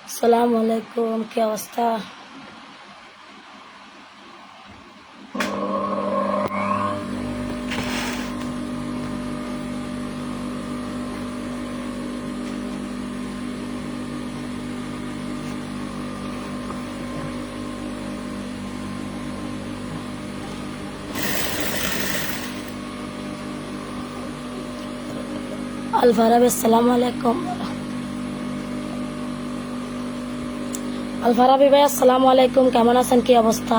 আসসালামু আলাইকুম, কি অবস্থা? আলফারাবি, আসসালামু আলাইকুম। আলফারাবি ভাই, আসসালামু আলাইকুম, কেমন আছেন, কি অবস্থা?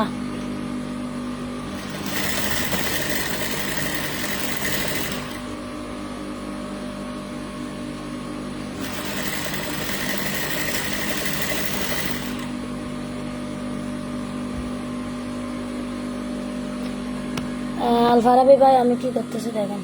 আলফারাবি ভাই, আমি কি করতেছি দেখেন।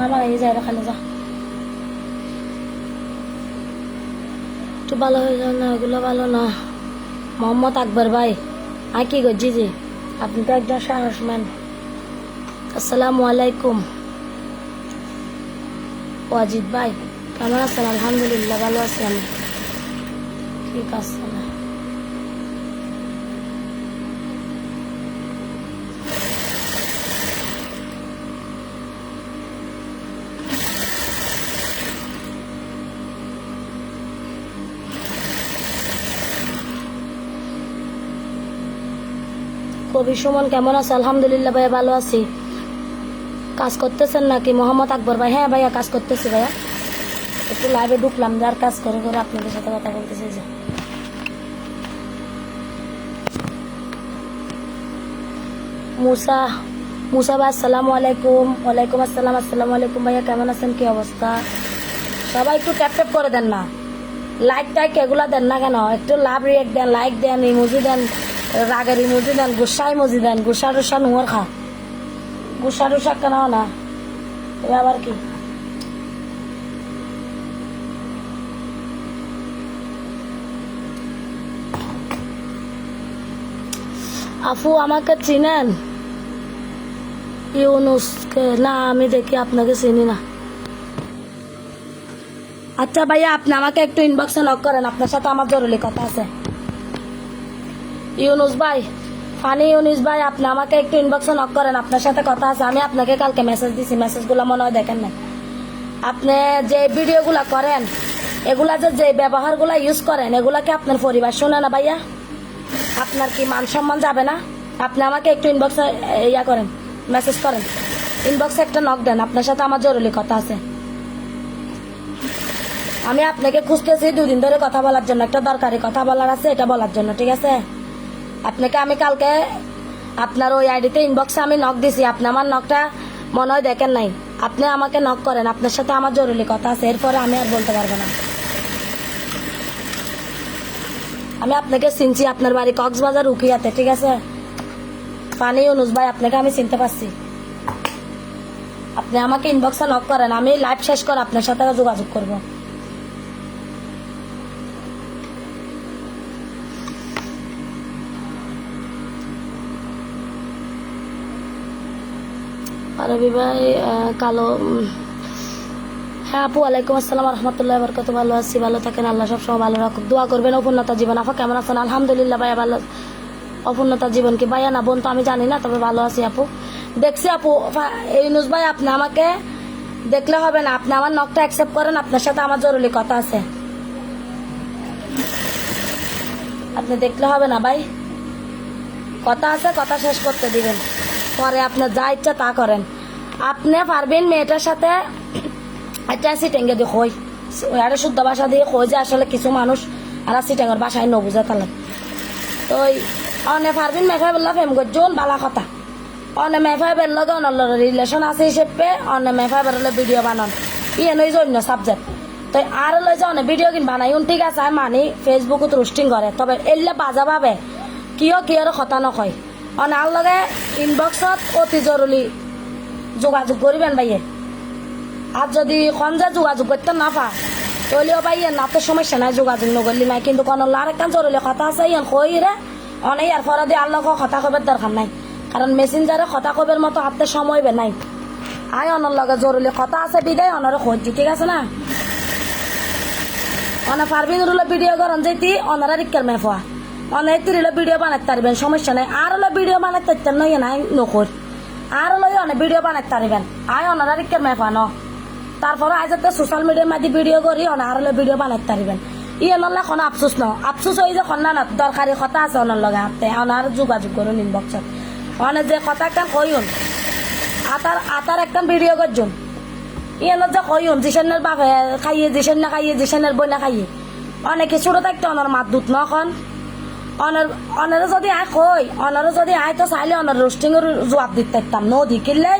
আমার এই যায় খালি যা, একটু ভালো হয়ে যায় না, এগুলো ভালো না। মোহাম্মদ আকবর ভাই, আর কি করছি জি, আপনি তো একজন সাহসম্যান। আসসালামু আলাইকুম। ওয়াজিদ ভাই, কেমন আছেন? আলহামদুলিল্লাহ, ভালো আছি আমি, ঠিক আছে না। কবি সুমন, কেমন আছে? আলহামদুলিল্লাহ ভাইয়া, ভালো আছি। কাজ করতেছেন নাকি মোহাম্মদ আকবর ভাই? হ্যাঁ ভাইয়া, কাজ করতেছি ভাইয়া, একটু লাইভে ঢুকলাম, যার কাজ করে করে আপনাদের সাথে কথা বলতেছি। যে মুসা মুসা ভাই, আসসালামু আলাইকুম। ওয়ালাইকুম আসসালাম। আসসালামু আলাইকুম ভাইয়া, কেমন আছেন, কি অবস্থা? সবাই একটু ট্যাপ ট্যাপ করে দেন না, লাইক টাইক এগুলা দেন না কেন? একটু লাভ রিয়েক্ট দেন, লাইক দেন, ইমোজি দেন, রাগের ইমোজি দেন, গুসা ইমোজি দেন। গুসা টুসা নুয়ার খা, গুসা টুসা কেন না, এবার আবার কি? আফু, আমাকে চিনেন? ইউনুসকে না, আমি দেখি আপনাকে চিনি না। আচ্ছা ভাইয়া, আপনি আমাকে একটু ইনবক্সে নক করেন, আপনার সাথে আমার জরুরি কথা আছে। ইউনুস ভাই, ফানি ইউনুস ভাই, আপনি আমাকে একটু ইনবক্সে নক করেন, আপনার সাথে কথা আছে। আমি আপনাকে কালকে মেসেজ দিছি, মেসেজগুলো মনে হয় দেখেন না। আপনি যে ভিডিওগুলা করেন, এগুলা যে ব্যবহারগুলা ইউজ করেন, এগুলা কি আপনার পরিবার শুনে না ভাইয়া? আপনার কি মান সম্মান যাবে না? আপনি আমাকে একটু ইনবক্সে ইয়া করেন, মেসেজ করেন, ইনবক্সে একটা নক দেন, আপনার সাথে আমার জরুরি কথা আছে। আমি আপনাকে খুঁজতেছি 2 দিন ধরে কথা বলার জন্য, একটা দরকারি কথা বলার আছে, এটা বলার জন্য, ঠিক আছে? আপনাকে আমি কালকে আপনার ওই আইডিতে ইনবক্সে আমি নক দিছি, আপনি আমার নকটা মনে হয় দেখেন নাই। আপনি আমাকে নক করেন, আপনার সাথে আমার জরুরি কথা আছে, এরপরে আমি আর বলতে পারবো না। আমি আপনাকে চিনছি, আপনার বাড়ি কক্সবাজার উকিয়াতে, ঠিক আছে? ফানি ইউনুস ভাই, আপনাকে আমি চিনতে পারছি। আপনি আমাকে ইনবক্সে নক করেন, আমি লাইভ শেষ করে আপনার সাথে যোগাযোগ করবো। আরবি ভাই, কালো, হ্যাঁ আপু, ওয়ালাইকুম আসসালাম রহমতুল্লাহ বরকত। ভালো আছি, ভালো থাকেন, আল্লাহ সবসময় ভালো রাখুক, দোয়া করবেন। অপূর্ণতা জীবন, আপা কেমন আছেন? আলহামদুলিল্লাহ ভাইয়া, ভালো। অপূর্ণতা জীবন কি ভাইয়া? না বোন তো আমি জানি না, তবে ভালো আছি আপু। দেখছি আপু, ইউনুস ভাই, আপনি আমাকে দেখলে হবে না, আপনি আমার নকটা অ্যাকসেপ্ট করেন, আপনার সাথে আমার জরুরি কথা আছে। আপনি দেখলে হবে না ভাই, কথা আছে, কথা শেষ করতে দিবেন, পরে আপনার যা ইচ্ছা তা করেন। আপনি পারবেন মেয়েটার সাথে একটা সিটেঙ্গে দিয়ে কই, আরে শুদ্ধ ভাষা দিয়ে কই যে আসলে কিছু মানুষ আর সিটেঙ্গের বাসায় ন বুঝে তাহলে তো অনে পারবেন মেফাই বললা ফেম গজন বালা কথা। অনে মেফাই বের লগে অনর রিলেশন আছে হিসেবে অনে মেফাই বেরলে ভিডিও বানান ইয়ে নই জন্য সাবজেক্ট তো আর লই যে অনে ভিডিও কিন বানাই ঠিক আছে, আমি মানি ফেসবুকত রোস্টিং করে, তবে এলে বাজা ভাবে কিয় কিয়র কথা নকয়। অনে আর লগে ইনবক্সত অতি জরুরি যোগাযোগ করবেন ভাইয়ে। আর যদি কম যে যোগাযোগ করতে না পা তলিও ভাই না তো সমস্যা নাই যোগাযোগ নগরলি নাই কিন্তু কোনো আরেকখান জরুরি কথা আছে ইয়ান কই রে অনেক আর পরে দিয়ে আল্লাহ কথা কবার দরকার নাই কারণ মেসেঞ্জারে কথা কবার মতো হাতে সময় বে নাই আয় অনর লগে জরুরি কথা আছে বিদায় অনরে খোঁজি ঠিক আছে না অনা পারবিন রুলো ভিডিও করেন যেটি অনারা রিক্কার মেফা অনেক তিরিলো ভিডিও বানাতে পারবেন সমস্যা নাই আর হলো ভিডিও বানাতে পারতেন নয় নাই নকর আর হলো অনেক ভিডিও বানাতে পারবেন আয় অনারা রিক্কার মেফা ন তারপরে আজ একটা সোশ্যাল মিডিয়ার মাঝে ভিডিও করি অনা আর হলো ভিডিও বানাতে পারবেন অনলে কোনো আফসোস ন আফসোস হয়ে যে না না দরকারি কথা আছে অনার লগে হাতে অনার যোগাযোগ করুন ইনবক্সত অনেক যে কথা একটা কইন আতার একটা ভিডিও করছুন ইয়ানোর যে কইন জিসানের বাপে খাইয়ে জিসান না খাইয়ে জিসানের বই না খাইয়ে অনেকে ছোট থাকতে অনার মাত দুধ নখন অনারে যদি আয় কই অনারে যদি আয় তো চাইলে অনার রোস্টিং এর জবাব দিতে পারতাম ন দি কিনলে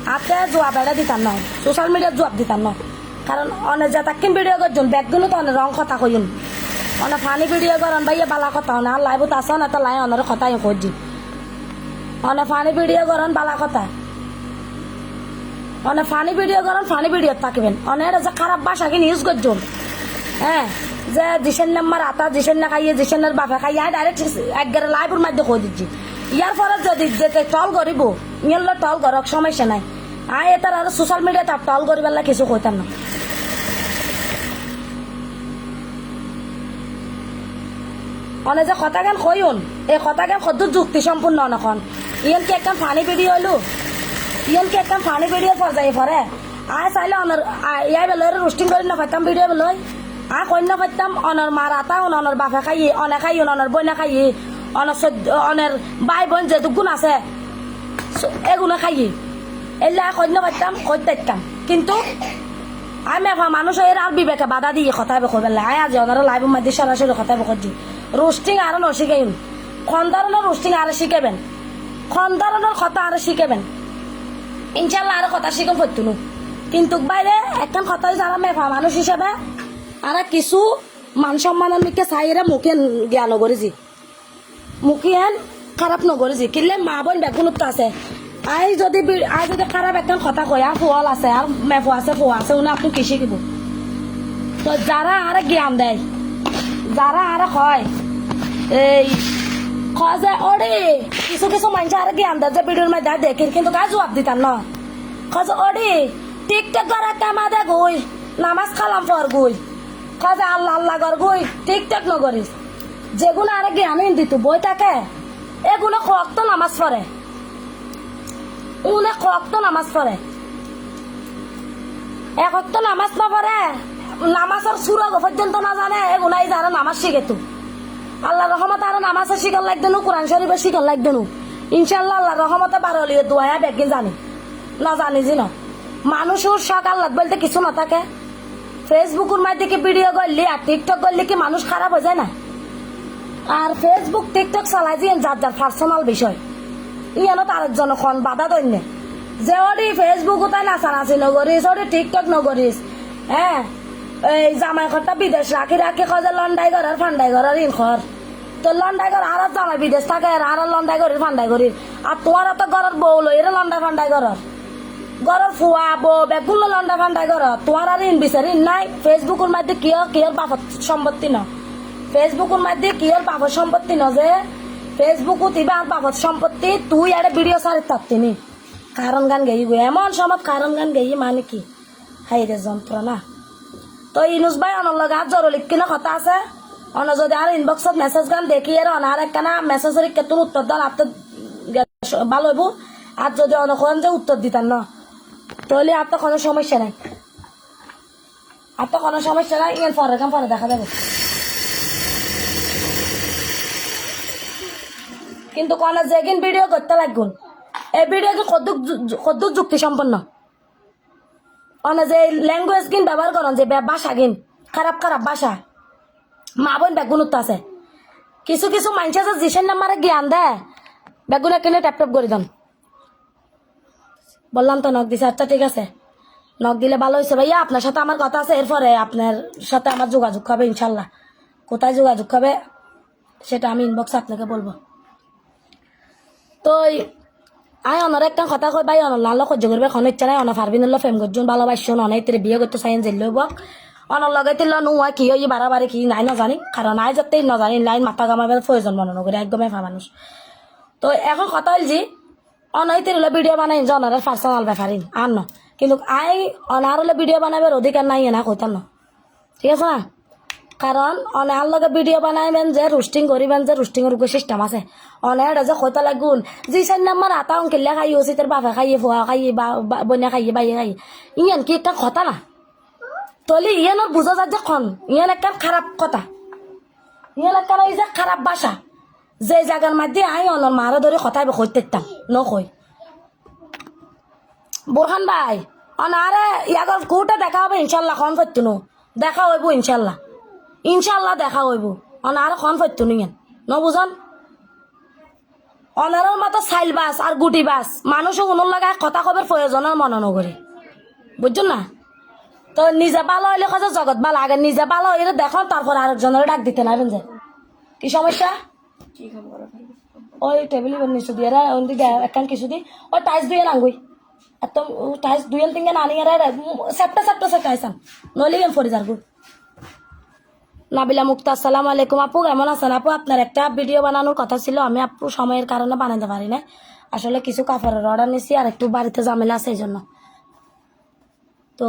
হাতে জবাব এটা দিতাম না সোশ্যাল মিডিয়ার জবাব দিতাম না কারণ অনেক যে তাকিন ভিডিও করছুন ব্যাগগুলো তো অনেক রং কথা কইন অনেক ফানি ভিডিও করেন ভাইয়া বালা কথা না লাইভত আসা না তো লাই অনার কথাই কই অনেক ফানি ভিডিও করেন বালা কথা অনেক ফানি ভিডিও করেন ফানি ভিডিও থাকবেন অনেক যে খারাপ ভাষা কিনে ইউজ করছুন হ্যাঁ যে জিসেন নাম্বার আতা জিসেন না খাইয়ে জিসেনের বাপে খাইয়ে ডাইরেক্ট একবারে লাইভের মধ্যে কই দিচ্ছি ইয়ার পরে যদি যেতে টল করিব ইয়ার টল করক সমস্যা নাই আয় এটার আর সোশ্যাল মিডিয়া তার টল করিবার কিছু কইতাম না অনেক যে কথা গান কইন এই কথা গান কত যুক্তি সম্পূর্ণ নখন ইয়ান কি একটা ফানি ভিডিও হইলো ইয়ান কি একটা ফানি ভিডিও পর্যায়ে পরে আয় চাইলে অনার ইয়াই বেলো রোস্টিং করি না পাইতাম ভিডিও বেলোয় আয় কই না পাইতাম অনার মার আতা অনার বাপে খাইয়ে অনেক খাইয়ে অনার বই না খাইয়ে অনার ভাই বোন যে দুগুণ আছে এগুলো খাইয়ে এলে কই না পাইতাম কই দেখতাম কিন্তু আমি মানুষ এর আর বিবেকে বাধা দিয়ে কথা বের করবেন আয় আজ ওনারা লাইভ মধ্যে সরাসরি কথা বের করছি রোস্টিং আরো ন শিখাইন খন্দারণের রোস্টিং আরো শিখাবেন খন্দারণের কথা আরো শিখাবেন ইনশাল্লাহ আরো কথা শিখে পড়তুন কিন্তু বাইরে একটা কথা যারা মেফা মানুষ হিসেবে আর কিছু মান সম্মানের মিকে চাইরে মুখে জ্ঞান করেছি মুখে খারাপ নকরেছি কিনলে মা বোন বেগুনত আছে আই যদি খারাপ একটা কথা কয় আর ফোয়াল আছে আর মেফো আছে ফোয়া আছে উনি আপনি কি শিখিব তো যারা আর জ্ঞান দেয় যারা আর হয় এই যে ওরে কিছু কিছু মানুষ আর জ্ঞান দেয় যে ভিডিওর মধ্যে দেখি কিন্তু কাজ জবাব দিতাম না যে ওরে টিকটক করার কামা দে গই নামাজ খালাম পর গই যে আল্লাহ আল্লাহ কর গই টিকটক নকরিস যেগুলো আর জ্ঞান দিত বই থাকে এগুলো কত নামাজ পড়ে উনি কত নামাজ পড়ে এক তো নামাজ না পড়ে নামাজের সুরা পর্যন্ত না জানে এগুলাই যারা নামাজ শিখে তো আল্লাহ রহমত আর নামাজে শিখার লাগবে নু কোরআন শরীফে শিখার লাগবে নু ইনশাল্লাহ আল্লাহ রহমতে বারলিয়ে দোয়া বেগিন জানি না জানি জি না মানুষের শখ আল্লাহ বলতে কিছু না থাকে ফেসবুকের মাধ্যমে কি ভিডিও করলে আর টিকটক করলে কি মানুষ খারাপ হয়ে যায় না আর ফেসবুক টিকটক চালাই যে যার যার পার্সোনাল বিষয় ইয়ানো তার জন্য খন বাধা দৈন্য যে ওরি ফেসবুক তাই নাচানাচি নকরিস ওরি টিকটক নকরিস হ্যাঁ এই জামাই ঘরটা বিদেশ রাখি রাখি কয় যে লন্ডাই ঘর আর ফান্ডাই ঘর আর ইনখর তো লন্ডাই ঘর আর জামাই বিদেশ থাকে আর লন্ডাই ঘরের ফান্ডাই ঘরের আর তোমার তো ঘরের বউ লই এর লন্ডা ফান্ডাই ঘরের ঘরের ফুয়া বউ বেগুলো লন্ডা ফান্ডাই ঘর তোমার আর ইন বিচার ইন নাই ফেসবুকের মধ্যে কিয়র বাপত সম্পত্তি ন ফেসবুকের মধ্যে কিয়র বাপত সম্পত্তি ন যে ফেসবুকও তিবা আর বাপত সম্পত্তি তুই আরে ভিডিও সারি তাত্তিনি কারণ গান গাই গো এমন সময় কারণ গান গাই মানে কি হাই রে যন্ত্রণা তো ইনুস ভাই অনার লগে আর জরুরি কিনা কথা আছে অন যদি আর ইনবক্সত মেসেজ গান দেখি আর অনার একখানা মেসেজের কেতুন উত্তর দান আপনার ভালো হইব আর যদি অনখন যে উত্তর দিতাম না তাহলে আর তো কোনো সমস্যা নাই আর তো কোনো সমস্যা নাই এর পরে কাম পরে দেখা যাবে কিন্তু কোন যেদিন ভিডিও করতে লাগবে এই ভিডিও কি কত যুক্তি সম্পন্ন অনেক যে ল্যাঙ্গুয়েজ কিন ব্যবহার করেন যে ভাষা কিন খারাপ খারাপ ভাষা মা বোন বেগুনত আছে কিছু কিছু মানুষ আছে জিসের নাম্বারে জ্ঞান দেয় বেগুনে কিনে ট্যাপ ট্যাপ করে দেন বললাম তো নখ দিছে আচ্ছা ঠিক আছে নখ দিলে ভালো হয়েছে ভাইয়া আপনার সাথে আমার কথা আছে এরপরে আপনার সাথে আমার যোগাযোগ হবে ইনশাল্লাহ কোথায় যোগাযোগ হবে সেটা আমি ইনবক্সে আপনাকে বলবো তো আয় অনার একটা কথা কই ভাই অনার লাল সহ্য করবে এখন ইচ্ছা নাই অনা পারবিন ফেম করছুন ভালোবাসছুন অনেক বিয়ে করতে চাইন জেল বক অনর লগাইতে নুয়া কি হই বাড়াবাড়ি কি নাই না জানি কারণ আই যাতে না জানি লাইন মাথা গামাবার প্রয়োজন মনে নকরি একদমই ফা মানুষ তো এখন কথা হল যে অনাইতে হলে ভিডিও বানাই যে অনারের পার্সোনাল ব্যাপারিন আর ন কিন্তু আই অনার হলে ভিডিও বানাবার অধিকার নাই না কইতাম না ঠিক আছে না কারণ অনার লগে ভিডিও বানাইবেন যে রোস্টিং করিবেন যে রোস্টিংয়ের উপর সিস্টেম আছে অনার যে কইতা লাগুন যে সাইন নাম্বার আতা অঙ্কিল্লা খাইয়ে ওসিতের বাপে খাইয়ে ফুয়া খাইয়ে বা বন্যা খাইয়ে বাইয়ে খাইয়ে ইয়ান কি একটা কথা না তলি ইয়ানোর বুঝা যায় যে খন ইয়ান একটা খারাপ কথা ইয়ান একটা এই যে খারাপ ভাষা যে জায়গার মধ্যে আই অনর মারা ধরে কথাই কইতেতাম নকই বোরহান ভাই অনারে ইয়াগর কুটা দেখা হবে ইনশাল্লাহ খন ফতুনো দেখা হইব ইনশাল্লাহ ইনশাল্লাহ দেখা হইব অনার খন ফতুনো ইয়ান ন বুঝন অনারের মতো সাইল বাস আর গুটি বাস মানুষ উনুর লাগায় কথা কবের প্রয়োজনের মনে নকরি বুঝছো না তো নিজে ভালো হইলে কথা জগৎ ভালো আগে নিজে ভালো হইলে দেখো তারপর আরেকজনের ডাক দিতে না যে কি সমস্যা ওই টেবিল নিচু দিয়ে ওদিকে একখান কিছু দি ওই টাইস দুয়ে নাঙ্গুই এত টাইস দুয়েন তিনকে নানি সেপটা সেপটা সে টাইসান নইলে গেম ফরি যার নাবিলা মুক্তা আসসালামু আলাইকুম আপু কেমন আছেন আপু আপনার একটা ভিডিও বানানোর কথা ছিল আমি আপু সময়ের কারণে বানাতে পারি না আসলে কিছু কাপড়ের অর্ডার নিছি আর একটু বাড়িতে ঝামেলা আছে এই জন্য তো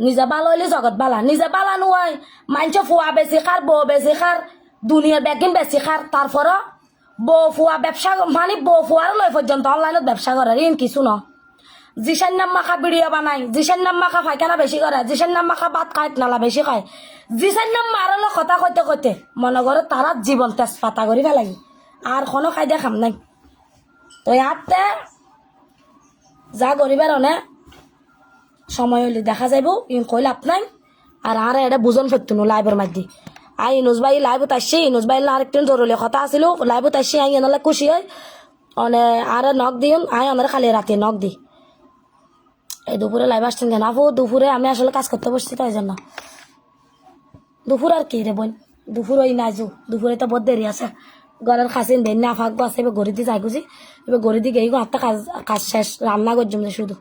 নিজে ভালো হইলে জগৎ বালা নিজে বালা নয় মানুষ ফুয়া বেশি খার বউ বেশি খার দুনিয়ার ব্যাগিন বেশি খার তারপর বউ ফুয়া ব্যবসা মানে বউ ফুয়ার লয় পর্যন্ত অনলাইনত ব্যবসা করে ইন কিছু ন জিসান নাম মাখা ভিডিও বানাই জিসান নাম মাখা ফাইখানা বেশি করে জিসান নাম মাখা ভাত খায় নালা বেশি খায় জিসান নাম মারল কথা কইতে কইতে মনে করে তারা জীবন তেজপাতা করি ফেলাই আর কোনো খাই দিয়ে খাম নাই তো ইয়াতে যা করিবার অনেক সময় হইলে দেখা যাইব ইন কইলে আপনাই আর এটা বুঝন ফেরতুনো লাইভের মধ্যে আই ইনুজ ভাই লাইভত আসছি ইনুজ ভাই আরেকটু জরুরি কথা আছিল লাইভত আসছি আই এনালে খুশি হয় অনে আর নখ দিন আই আমার খালি রাতে নখ দি এই দুপুরে লাইভ আসছেন কেন আপু দুপুরে আমি আসলে কাজ করতে বসছি তাই জন্য দুপুর আর কি রে বোন দুপুর ওই নাইজু দুপুরে তো বহুত দেরি আছে ঘরের খাসিন বেন না ফাঁকবো আছে এবার গড়ি দিয়ে যাই গুছি এবার গড়ি দিয়ে গেই আটটা কাজ শেষ রান্না করছুম যে শুধু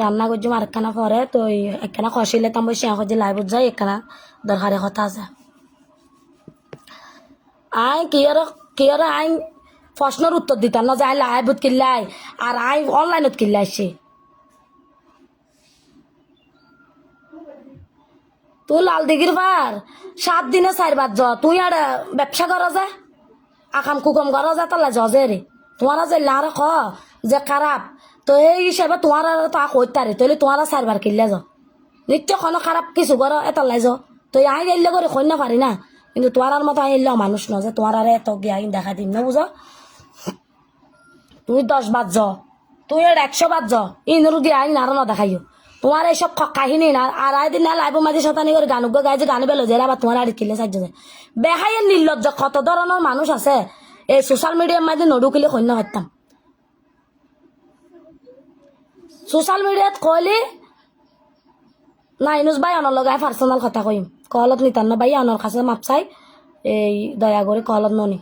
রান্না করছুম আরেকখানা পরে তো একখানা খসিলে তাম বসে যে লাইভত যাই একখানা দরকারি কথা আছে আই কি আর আই প্রশ্নের উত্তর দিতাম না যে আই লাইভত কিনলাই আর আই অনলাইনত কিনলাইছি তুই লাল দিঘির পার 7 দিনে 4 বার তুই আর ব্যবসা করা যায় আকাম কুকম করা যায় তাহলে জজে রে তোমার যে আর খ যে খারাপ তো এই হিসাবে তোমার আর তো কইতারে তাহলে তোমার 4 বার কিনলে যাও নিশ্চয় কোনো খারাপ কিছু করো এটা লাই যাও তো আই এলে করে কই না পারি না কিন্তু তোমার আর মতো আইলে মানুষ ন যে তোমার আর এত গিয়া দেখা দিন না বুঝো তুই 10 বার যাও তুই আর 100 বার যাও ইনরু গিয়ে আইন আর না দেখাইও তোমার এইসব কাহিনী না আর আইদিন না লাইব মাঝে শতানি করে গান গাই যে গান বেলো যে আবার তোমার আর কিলে সাহায্য যায় বেহাইয়ের নির্লজ্জ কত ধরনের মানুষ আছে এই সোশ্যাল মিডিয়ার মাঝে নডুকিলে সৈন্য হত্যা সোশ্যাল মিডিয়াত কইলে না ইনুজ ভাই অনর লগাই পার্সোনাল কথা কইম কলত নিতান্ন ভাই অনর কাছে মাপ চাই এই দয়া করে কলত ননি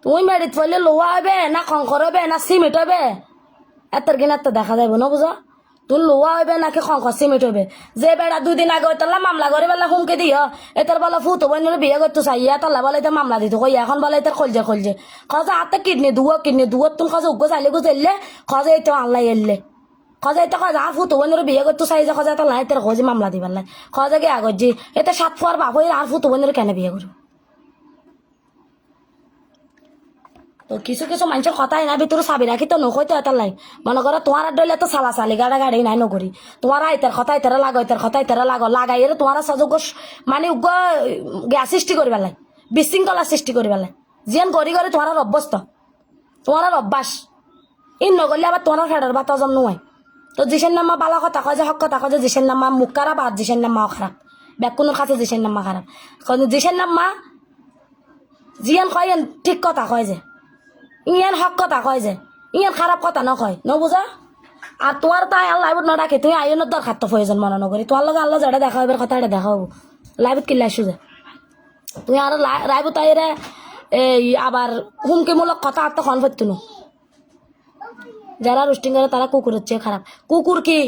তুই মেডিত পড়লে লোহা হবে না কঙ্কর হবে না সিমেন্ট হবে এতর কিনা তো দেখা যাবে না বুঝো তুই লোহা হবে নাকি কঙ্কর সিমেন্ট হবে যে বেড়া 2 দিন আগে তোলা মামলা করে বেলা হুমকে দিও এটার বলে ফুটো বোনের বিয়ে করতে চাইয়া তোলা বলে এটা মামলা দিত কই এখন বলে এটা খলজে খজা হাতে কিডনি দুয়ো তুমি খজা উগ্র চাইলে গুজেললে খজা এটা আনলাই এললে খজা এটা খজা আর ফুটো বোনের বিয়ে করতে চাই যে খজা তোলা এটার খোঁজে মামলা দিবার লাই খজা গে আগত যে এটা 7 ফুয়ার বাপ হয়ে আর ফুটো বোনের কেন বিয়ে করো তো কিছু কিছু মানুষের কথাই না ভিতরে চাবি রাখি তো নকই তো এটা লাই মনে করো তোমার ডলে তো চালা চালি গাড়ি নাই নকরি তোমার আইতার কথা ইতারা লাগো ইতার কথা ইতারা লাগো লাগাই এর তোমার সযোগ্য মানে উগ্র গ্যাস সৃষ্টি করবে লাই বিশৃঙ্খলা সৃষ্টি করবে লাই যেন গড়ি গড়ি তোমার অভ্যস্ত তোমার অভ্যাস ইন নগরলে আবার তোমার ফেডার বা তজন নয় তো জিসের নামা বালা কথা কয় যে হক কথা কয় যে জিসের নামা মুখ খারাপ আর জিসের নামাও খারাপ ব্যাকুনোর কাছে জিসের নামা খারাপ জিসের নামা জিয়ান কয় ঠিক কথা কয় যে ইয়ান হক কথা কয় যে ইয়ান খারাপ কথা নকয় নবুঝা আর তোমার তাই আল্লাহ লাইভত না রাখে তুমি আইনের দরকার তো প্রয়োজন মনে নকরি তোমার লগে আল্লাহ যেটা দেখা হইবার কথা এটা দেখা হবো লাইভত কিনলে আসু যে তুমি আর লাইভত আইরে এই আবার হুমকিমূলক কথা আর তো খন ফেরতুনো যারা রোস্টিং করে তারা কুকুরের চেয়ে খারাপ। কুকুর কি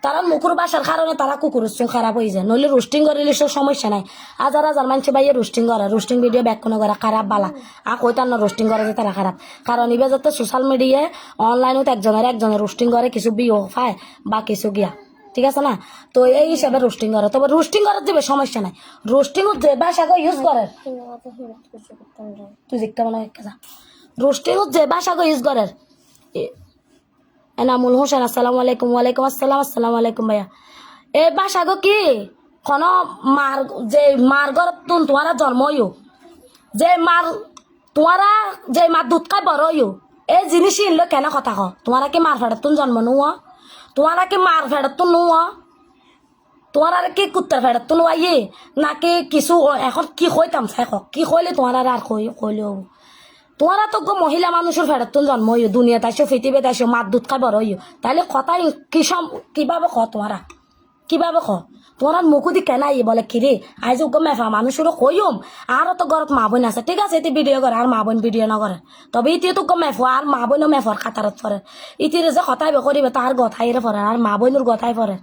তারা মুখুর বাসার কারণে তারা কুকুরের চেয়ে খারাপ হয়ে যায়, নইলে রোস্টিং করে সমস্যা নাই। হাজার হাজার মানুষ বাইরে রোস্টিং করে, রোস্টিং ভিডিও ব্যাক কোনো করে খারাপ বালা আর কই তার না রোস্টিং করে যে তারা খারাপ। কারণ এবার যাতে সোশ্যাল মিডিয়ায় অনলাইনত একজনের রোস্টিং করে কিছু বিয়ে পায় বা কিছু গিয়া, ঠিক আছে না? তো এই হিসাবে রোস্টিং করে, তবে রোস্টিং করার দিবে সমস্যা নাই। রোস্টিং যে ভাষাকে ইউজ করে তুই দেখতে মনে হয় রোস্টিং যে ভাষাকে ইউজ করে। এনামুল হোসেন আসসালামু আলাইকুম। ওয়ালাইকুম আসসালাম। আসসালামু আলাইকুম ভাইয়া। এই ভাষাকে কি কোন মার যে মার ঘর তোমারা জন্ম হইও, যে মার তোমারা যে মার দুধ খাই বড় হইও, এই জিনিস ইনলো কেন কথা ক? তোমারা কি মার ফেরত তুমি জন্ম নুয়া? তোমারা কি মার ফেরত তো নুয়া? তোমার আর কি কুত্তার ফেরত তো নুয়াইয়ে নাকি কিছু? এখন কি কইতাম চাই কি কইলে তোমার আর কইলেও তোমারা তো মহিলা মানুষের ফেরত তুমি জন্ম হইও, দুনিয়াতে আসো পৃথিবীতে আসো মার দুধ খাই বড় হইও, তাহলে কথাই কিভাবে খ? তোমারা কিভাবে খ? তোমার মুখুদি কেনাই বলে কিরে আজ মেফা মানুষেরও কইম। আরও তো ঘরত মা বোন আছে, ঠিক আছে, এতে ভিডিও করে আর মা বোন ভিডিও নকরে, তবে ইতিও তো মেফো আর মা বোনও মেফর কাতারত পরে। ইতিরে যে কথাই করিবে তার গথাইরে পরে আর মা বোনের গথাই পরে।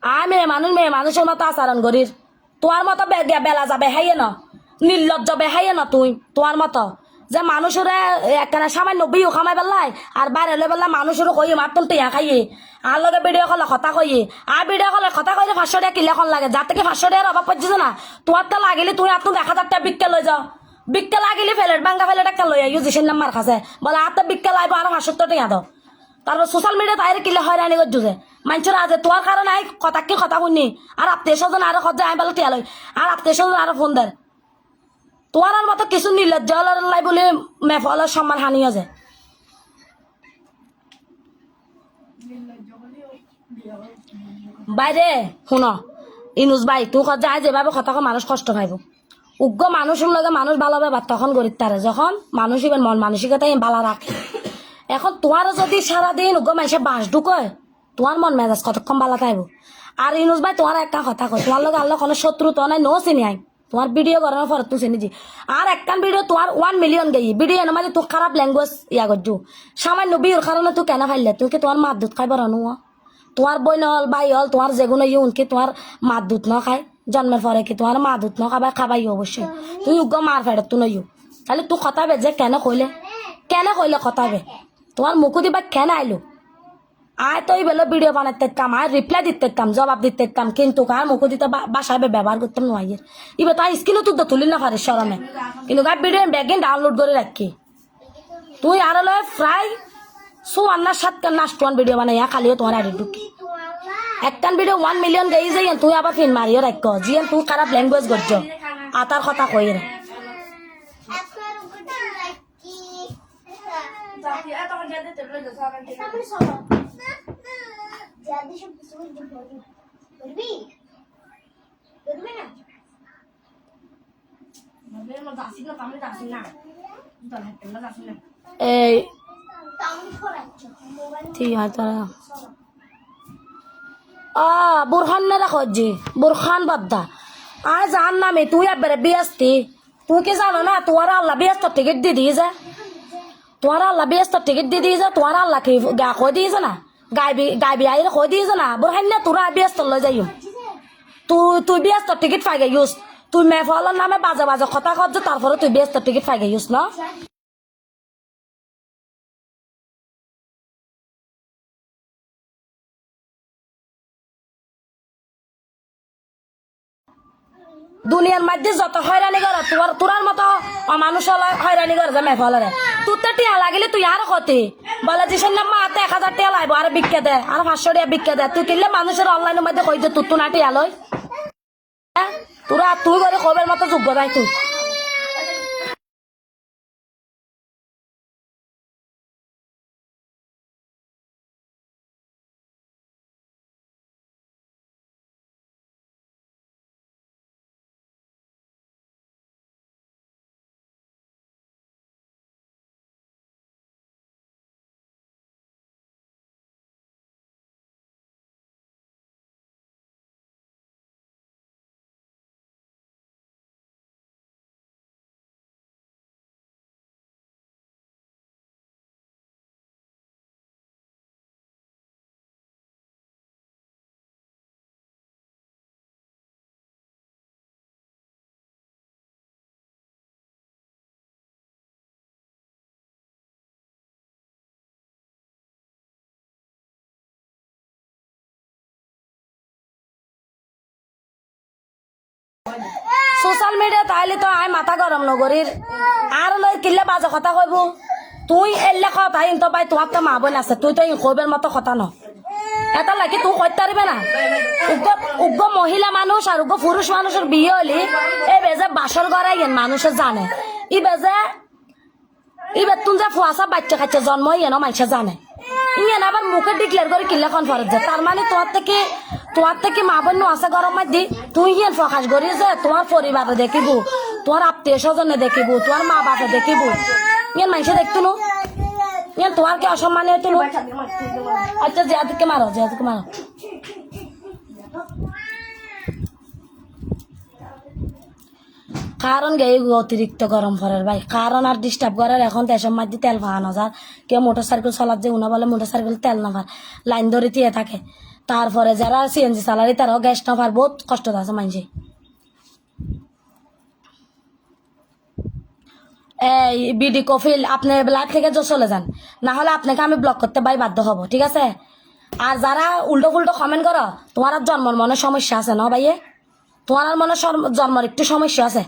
আর মেয়ে মানুষের মতো আচরণ করির, তোমার মতো বেলা যাবে হাইয়ে না, নির্লজ্জ বেহাইয়ে না তুই তোমার মতো যে মানুষের একখানা সামান্য বিহু খামাই পেলাই আর বাইরে লই পেলাই মানুষেরও কইয়ে মাত্র টিয়া খাইয়ে আর লগে ভিডিও কলে কথা কইয়ে আর ভিডিও কলে কথা কইলে 500 টাকা কিলে এখন লাগে, যার থেকে 500 টাকার অভাব পড়ছে না তোমার তো লাগিলে তুই আর 1000 টাকা বিক্কে লই যাও, বিক্কে লাগিলে ফেলেট ভাঙ্গা ফেলে টাকা লই আইও জিসের নাম্বার কাছে বলে আর তো বিক্কে লাইব আর 500 টাকা দাও। তারপর সোশ্যাল মিডিয়া তাইরে কিলে হয়রানি করছো যে মানুষের আজ তোমার কারণে কথা কি কথা শুনি আর আত্মীয় স্বজন আরো খরচা আমি বলে টিয়া লই আর আত্মীয় স্বজন আরো ফোন দেয়। তোমার মতো কিছু নির্লজ্জ লাই বলে মেফলের সম্মান হানিও যায়। বাইরে শুন ইনুজ ভাই তুই যায় যেভাবে কথা মানুষ কষ্ট পাইব, উগ্র মানুষের লগে মানুষ ভালোভাবে তখন গরিব তারে যখন মানুষ ইবেন মন মানসিকতাই ভালো রাখে। এখন তোমারও যদি সারাদিন উগ্র মানুষের বাস ঢুকয় তোমার মন মেজাজ কতক্ষণ ভালো থাকবো। আর ইনুজ ভাই তোমার একটা কথা কয় তোমার লগে আল্লাহ কোনো শত্রু তো নাই, নো চিনি আই তোমার ভিডিও করানোর পর তুই চিনি জি আর একখান ভিডিও তোমার 1 মিলিয়ন গেই ভিডিও এনে মানে তুই খারাপ ল্যাঙ্গুয়েজ ইয়া করছু সামান্য বিয়ের কারণে তুই কেন ফাইলে? তুই কি তোমার মার দুধ খাই বরানো? তোমার বই হল ভাই হল তোমার যেগুলো ইউন কি তোমার মার দুধ ন খায়? জন্মের পরে কি তোমার মা দুধ ন খাবাই? খাবাই অবশ্যই। তুই উগ্র মার ফেরত তুই নইও, তাহলে তুই খতাবে যে কেন কইলে খতাবে তোমার মুখু দিবা কেন আইলো? আয় তো বেলো ভিডিও বানাতে কাম আর রিপ্লাই দিতে কাম জবাব দিতে কাম, কিন্তু কার মুখো দিতে বাসায় ব্যবহার করতাম নয়। এবার তাই স্ক্রিনও তুই তো তুলি না পারিস সরমে, কিন্তু গায়ে ভিডিও ব্যাগিন ডাউনলোড করে রাখি তুই আরো লয় প্রায় 7 ভিডিও বানাই খালিও তোমার আইডি ঢুকি একটান ভিডিও 1 মিলিয়ন গেই যাই তুই আবার ফিন মারিও রাখ জিয়ান তুই খারাপ ল্যাঙ্গুয়েজ করছ আতার কথা কই রে। এই ঠিক আছে বুরখান না রাখো জি বুরখান বাদ্দা আর জান নামে তুই একবারে বিয়াস্তি তুই কি জানো না তোমার আল্লাহ ব্যস্ত টিকিট দিয়ে দিয়েছে, তোমার আল্লাহ ব্যস্ত টিকিট দিয়ে দিয়েছে, তোমার আল্লাহ কি গা কই দিয়েছে না গাইবি আইরে কই দিয়েছে না বুরখান না তোরা ব্যস্ত লই যাইও তুই ব্যস্ত টিকিট পাই গেছিস তুই মেফলের নামে বাজে বাজে কথা কর তারপরে তুই ব্যস্ত টিকিট পাই গেছিস না। দুনিয়ার মধ্যে যত হয়রানি কর তোরার মতো মানুষ হয়রানি করে যে মেফলের তোর তো টিয়া লাগিলে তুই আর ক্ষতি বলে যে সে মা 1000 টিয়া লাগবো আর বিক্কে দে আর 500 টাকা বিক্কে দে তুই কিনলে মানুষের অনলাইনের মধ্যে কই যে তোর তো না টিয়া লই তোরা তুই করে কবের মতো যোগ্য নাই তুই। সোশ্যাল মিডিয়া তাইলে তো আই মাথা গরম নগরীর আর লই কিল্লে বাজে কথা কইব তুই এলে কথা ইন তো ভাই তোমার তো মা বোন আছে তুই তো কইবের মতো কথা ন এটা লাগে তুই কইতে পারবে না উগ্র মহিলা মানুষ আর উগ্র পুরুষ মানুষের বিয়ে হলি এই বেজে বাসর গড়াই মানুষের জানে ই বেজে এবার তুমি যে ফুয়াশা বাচ্চা কাচ্চা জন্ম ইয়ে না মানুষে জানে ইয়ে আবার মুখে ডিক্লেয়ার করে কিল্লা খন ফরজ যায় তার মানে তোমার থেকে মা বোন আছে গরম মাঝি তুই ইয়ে প্রকাশ করি যে তোমার পরিবারে দেখিব তোমার আত্মীয় স্বজনে দেখিব তোমার মা বাপে দেখিব ইয়ে মানুষে দেখতো নো ইয়ে তোমার কি অসম্মানী হইতো নো আচ্ছা জিয়াদকে মারো কারণ গে অতিরিক্ত গরম পড়ার ভাই কারণ আর ডিস্টার্ব করার এখন দেশের মধ্যে তেল পাওয়ানো যায় কেউ মোটর সাইকেল চালার যে উনা বলে মোটর সাইকেল তেল না পার লাইন ধরে দিয়ে থাকে তারপরে যারা সিএনজি চালারি তারাও গ্যাস না পার বহুত কষ্ট আছে মানুষে এই বিডি কফিল আপনি লাইফ থেকে চলে যান না হলে আপনাকে আমি ব্লক করতে ভাই বাধ্য হব ঠিক আছে আর যারা উল্টো ফুল্টো কমেন্ট করো তোমার আর জন্মর মনে সমস্যা আছে না ভাইয়ে তোমার মনে জন্মর একটু সমস্যা আছে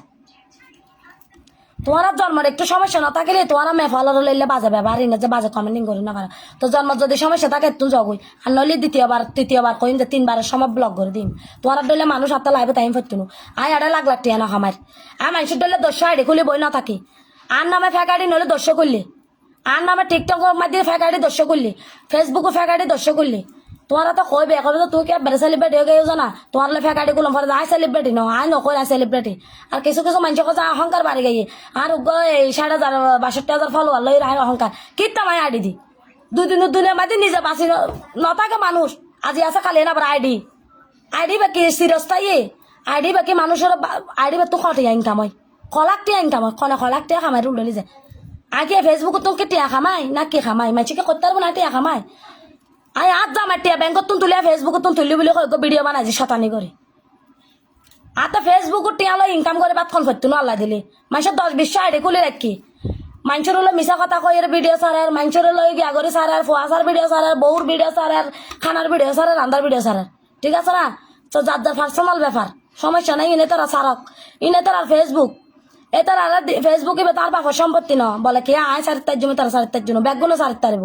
তোমার জন্মের একটু সমস্যা না থাকলে তোমার মেফালর লইলে বাজে ব্যবহার ইনে যে বাজে কমেন্টিং করি না তো জন্ম যদি সমস্যা থাকে তুই জগই আর নইলে তৃতীয়বার কইম যে 3বারের সময় ব্লক করে দিম তোমার ডলে মানুষ হাতে লাইবে টাইম ফেরতুনো আয় আড়ে লাখ টিয়া না খামার আর মানুষের ডলে 10 আইডি খুলে বই না থাকি আর নামে ফেকাডি নইলে 10 করলি আর নামে টিকটক মাধ্যমে ফেকাডি 10 করলি ফেসবুকে ফেকাডি 10 করলি তোমারা তো কইবে এখন তো তুই কে বেড়ে সেলিব্রিটি হয়ে গেছো না তোমার ফেকাডি গুলো ফলে আই সেলিব্রিটি ন আই নকই আই সেলিব্রিটি আর কিছু মানুষ কথা অহংকার বাড়ি গিয়ে আর 60,000 62,000 ফলোয়ার লই রায় অহংকার কিতা মাই আইডি দি দুদিনের মাঝে নিজে বাঁচি নথাকে মানুষ আজি আছে কালি না আইডি বাকি চিরস্থায়ী আইডি বাকি মানুষের আইডি বা তো খটিয়া ইনকাম হয় খলাকটিয়া ইনকাম হয় খলাকটিয়া খামাই উল্লি যায় আগে ফেসবুকে তোকে টিয়া খামাই না কে খামাই মাইছিকে করতে পারবো না টিয়া খামাই আই আজ যাম টিয়া ব্যাংকত তুলিয়া ফেসবুকত তুলি বলে ভিডিও বানাইছি শতানি করে আর তো ফেসবুকত টিয়া লই ইনকাম করে বাদ খন ফেরতুনো আল্লাহ দিলি মানুষের 10-20 আইডি খুলে রাখি মানুষের হলো মিশা কথা কইয়ের ভিডিও সারার মানুষের হলো গিয়াগরি সারার ফুয়াশার ভিডিও সারার বউর ভিডিও সারার খানার ভিডিও সারার রান্দার ভিডিও সারার ঠিক আছে না তো যার পার্সোনাল ব্যাপার সমস্যা নাই ইনে তারা সারক ইনে তার ফেসবুক এ তার আর ফেসবুকে তার বাপর সম্পত্তি ন বলে কি আয় 4 জন্য তারা 4 জন্য ব্যাগগুলো 4 তারিব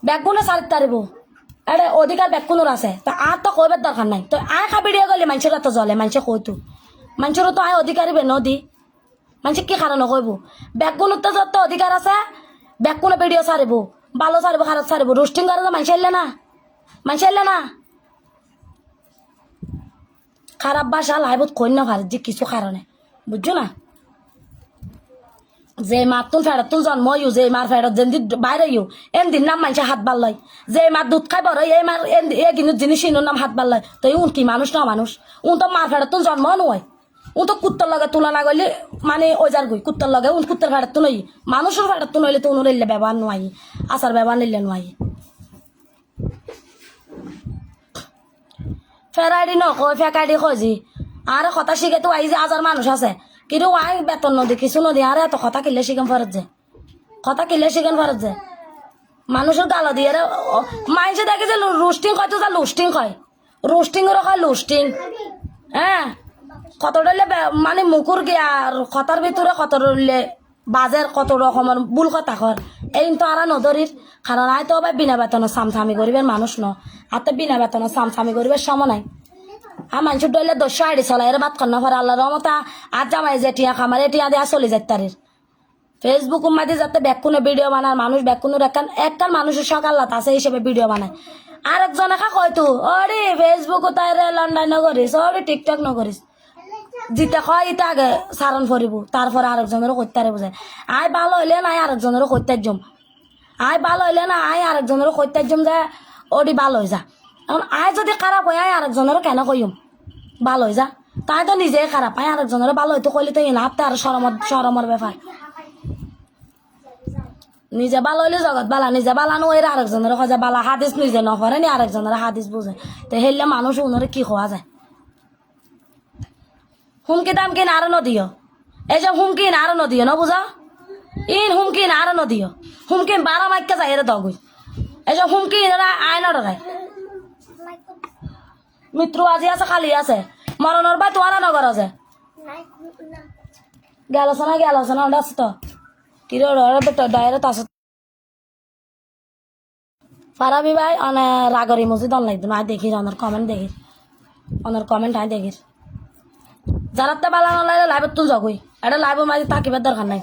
ব্যাগগুলো 4 তারিব এটা অধিকার ব্যাগগুলোর আছে তা আর তো কইবার দরকার নাই তো আয় খা ভিডিও গেলে মানুষের তো জ্বলে মানুষে কইতো মানুষেরও তো আয় অধিকারী বে নদী মানুষ কি কারণে কইব ব্যাগগুলোর তো যত অধিকার আছে ব্যাগগুলো ভিডিও সারিব ভালো সারিব খারাপ সারিব রোস্টিং করে তো মানুষ এলে না খারাপ ভাষা লাইভত কই না পারে যে কিছু কারণে বুঝছো না যে মার তুন ফেরত তুন জন্ম ইউ যে মার ফেরত যেন বাইরে ইউ এন দিন নাম মানুষে হাত বার লয় যে মার দুধ খাই বড় এই মার এ কিন্তু জিনিস নাম হাত বার লয় তো উন কি মানুষ না মানুষ উন তো মার ফেরত তুন জন্ম নয় উন তো কুত্তর লগে তুলনা করলে মানে ওজার গই কুত্তর লগে উন কুত্তর ফেরত তো নই মানুষের ফেরত তো নইলে তো উন রেলে ব্যবহার নয় আচার ব্যবহার নিলে নয় ফেরাইডি নকয় ফেকাইডি কজি আর কথা শিখে তো আই যে হাজার মানুষ আছে কিন্তু আই বেতন নদী কিছু নদী আর এত কথা কিনলে শিখেন ফরত যে মানুষের গালো দিয়ে মানুষে দেখে যে রোস্টিং কয় তো যা লুস্টিং কয় রোস্টিংয়েরও কয় লুস্টিং হ্যাঁ কত ডলে মানে মুকুর গিয়া আর কথার ভিতরে কত ডলে বাজের কত রকমের ভুল কথা কর এই তো আর নদরির কারণ আয় তো বিনা বেতনের সামসামি করিবেন মানুষ ন আর তো বিনা বেতনের সামসামি করিবার সময় নাই আর মানুষের ডলে 10 আইডি চলাই এর বাদ কন্যা ফর আল্লাহ রহমতা আর জামাই যে টিয়া খামার টিয়া দেওয়া চলে যায় তারির ফেসবুক মাঝে যাতে ব্যাকুনে ভিডিও বানায় মানুষ ব্যাকুনের একখান মানুষের সকাল্লাত আছে হিসেবে ভিডিও বানায় আরেকজন একা কয়তো ওরে ফেসবুক তাই লন্ডন নগরিস ওরে টিকটক নগরিস জিতে কয় ইটা আগে সারণ ফরিব তারপরে আরেকজনেরও করতে বোঝায় আয় ভালো হইলে না আরেকজনেরও করতে জম আয় ভালো হইলে না আয় আরেকজনেরও করতে জম যে ওডি ভালো হয়ে যা এখন আয় যদি খারাপ হয় আয় আরেকজনেরও কেন কইম ভালো হয়ে যা তাই তো নিজেই খারাপ আয় আরেকজনেরও ভালো হইতে কইলে তো না হাতে আর সরমর ব্যাপার নিজে ভালো হইলে জগৎ বালা নিজে বালানো এর আরেকজনের খোঁজে বালা হাদিস নিজে নকরে নি আরেকজনের হাদিস বুঝে তো হেললে মানুষ উনরে কি খোয়া যায় হুমকি দাম কিন আরো নদিও এই যে হুমকিন আরো নদিও ন বুঝা ইন হুমকিন আরো নদিও হুমকিন 12 মাইকা যায় এর দগুই এই যে হুমকিন আইন ডরাই মৃত্যু আজি আছে কালি আছে মরণের বাই তোয়ারা নগর আছে গেল না ওটা আছে তো কিরে ডাইরেক্ট আছে ফারাবি ভাই অনে রাগরি মসজিদ অনলাইন না দেখি অনার কমেন্ট দেখি অনার কমেন্ট আই দেখি যারা তো বালা অনলাইনে লাইভ তুল যাগুই এটা লাইভ মাঝে তাকিবার দরকার নাই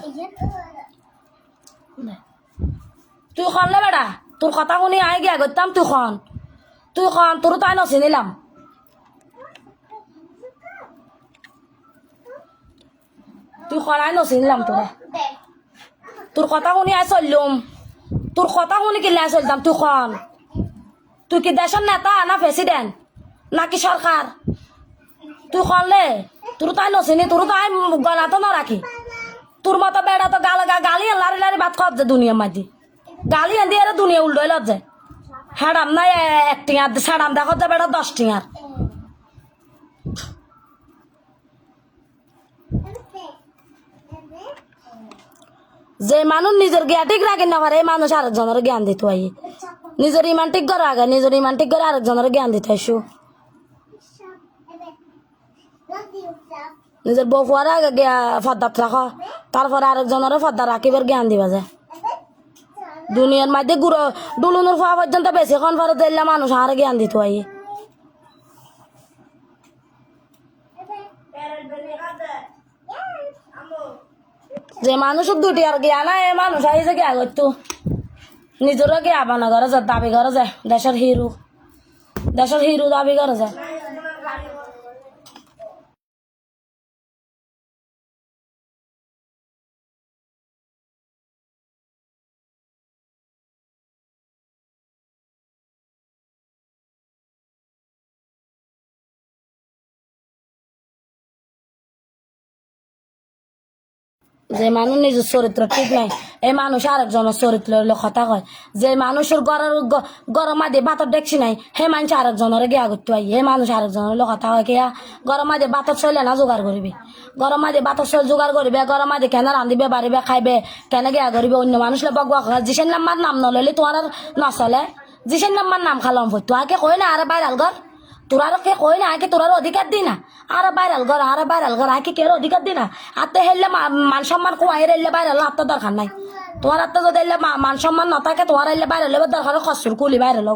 তুই খনলে বেটা তোর কথা শুনি আই গিয়া করতাম তুই খন তোর তাই নছি নিলাম তুই খনাই নছি নিলাম তোর কথা শুনি আই চললুম তোর কথা শুনি কিলে চলতাম তুই কি দেশের নেতা না প্রেসিডেন্ট নাকি সরকার তুই খনলে তোর তাই নছিনি তোর তাই গলাতো না রাখি তোর মতো বেড়া তো গালি লারি লারি ভাত খাওয়া যায় দুনিয়ার মাঝে গালি এনে দিয়ে দুনিয়া উল্টোই লজ্জে হ্যাঁ নাই 1 টিঙার সাড়াম দেখো যে বেড়া 10 টিঙার যে মানুষ নিজের জ্ঞান ঠিক রাখেন না পারে এই মানুষ আরেকজনের জ্ঞান দিতে হয় নিজের ইমান ঠিক করে আগে নিজের ইমান ঠিক করে আরেকজনের জ্ঞান দিতে আসো নিজের বউয়ার আগে ফদ্দাত রাখো তারপরে আরেকজনের ফদ্দা রাখিবার জ্ঞান দিবা যায় দুনিয়ার মধ্যে গুড়ো ডুলুনোর খাওয়া পর্যন্ত বেশিক্ষণ পরে দিলে মানুষ আর জ্ঞান দিতে হয় যে মানুষের দুটি আর জ্ঞান এ মানুষ আইসে জ্ঞা করতো নিজেরও জ্ঞা বানা করে যায় দাবি করে যায় দেশের হিরো দাবি করে যায় যে মানুষ নিজের চরিত্র ঠিক নাই এই মানুষ আরেকজনের চরিত্র কথা কয় যে মানুষের গরম মাঝে বাতর দেখছি নাই হে মানুষ আরেকজনের গিয়া করতে হয় হে মানুষ আরেকজনের কথা হয় কিয়া গরম মাঝে বাতর চলে না জোগাড় করবি গরম মাঝে বাতর চল জোগাড় করবে গরম মাঝে কেন রান্ধিবে বাড়িবে খাইবে কেন গিয়া করবে অন্য মানুষলে বগুয়া যিসের নাম্বার নাম নললে তোমার আর নচলে যিসের নাম্বার নাম খালাম তো আগে কই না আরে বাইরাল ঘর তোরারও কে কই না আগে তোরার অধিকার দি না আর বাইরাল ঘর আগে কে অধিকার দি না আতে হেললে মান সম্মান কুয়াই রেললে বাইরাল আত্মার দরকার নাই তোমার আত্মা যদি এলে মান সম্মান না থাকে তোমার এলে বাইরাল দরকার খসুর কুলি বাইরাল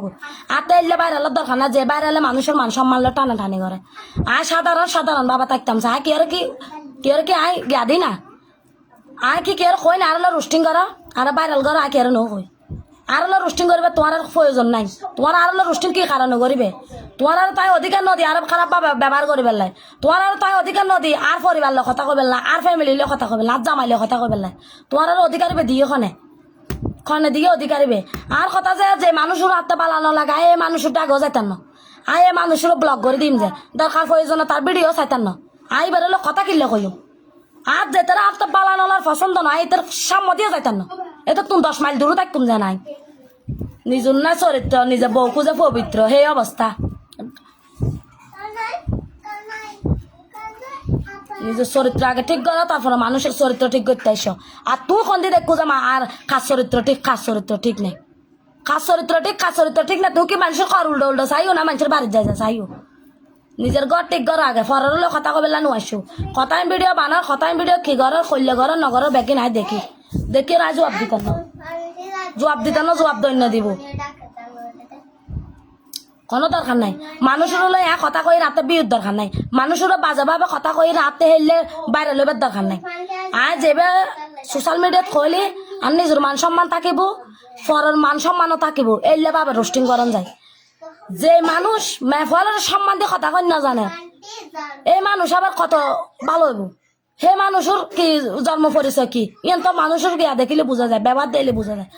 আতে এলে বাইরালের দরকার না যে বাইরালে মানুষের মান সম্মান টানাটানি করে আয় সাধারণ বাবা থাকতাম আয় কি আয় গিয়া দি না আয় কি কই না আর রোস্টিং কর আর বাইরাল ঘর আয় কি আর নই আর রোস্টিং করবে তোমার আর প্রয়োজন নাই তোমার আর রোস্টিং কি কারণে করিবে তোমার আর তাই অধিকার নদী আর খারাপ ব্যবহার করিবে লাই তোমার আর তাই অধিকার নদী আর পরিবার কথা কবে না আর ফ্যামিলির কথা কবে না আর জামাইলে কথা কবে না তোমার আর অধিকারিবে দিয়ে খনে দিয়ে অধিকারিবে আর কথা যে মানুষের হাতে পালানো লাগে এই মানুষের ডাকও যাইতাম না আই এই মানুষের ব্লগ করে দিম যে দরকার প্রয়োজন তার ভিডিও চাইতাম না আই বেরোলে কথা কিনলে কইম আর যে তারা হাতে পালানোর পছন্দ নয় এদের সাম্য দিয়ে যাইতাম না এটা তুমি 10 মাইল দূরে থাকতুম যে নাই নিজের না চরিত্র নিজের বউকু যে পবিত্র সেই অবস্থা নিজের চরিত্র আগে ঠিক করো তারপরে মানুষের চরিত্র ঠিক করতে আইসো আর তুই কন্দি দেখো যে আর খাস চরিত্র ঠিক নেই খাস চরিত্র ঠিক না তুই কি মানুষের ঘর উল্টো চাইও না মানুষের বাড়ির যাই চাইও নিজের ঘর ঠিক করো আগে ফরের কথা কবেলা নো আসো কথাই ভিডিও বানাও কথাই ভিডিও কি করো করলে করো নগরো বেকি নাই দেখি না জবাব দিতাম না জবাব দৈন্য দিব কোনো দরকার নাই মানুষের হলো কথা কই রাতে বিয়ের দরকার নাই মানুষের বাজে ভাবে কথা কই রাতে হেললে বাইরে লইবার দরকার নাই আর যেবে সোশ্যাল মিডিয়াত কইলে আর নিজের মান সম্মান থাকিব পরের মান সম্মানও থাকিব এলে ভাবে রোস্টিং করান যায় যে মানুষ মেফলের সম্মান দিয়ে কথা কই না জানে এই মানুষ আবার কত ভালো হইব হে মানুষের কি জন্ম পরিচয় কি ইয়ান তো মানুষের গিয়া দেখিলে বোঝা যায় ব্যবহার দিলে বোঝা যায়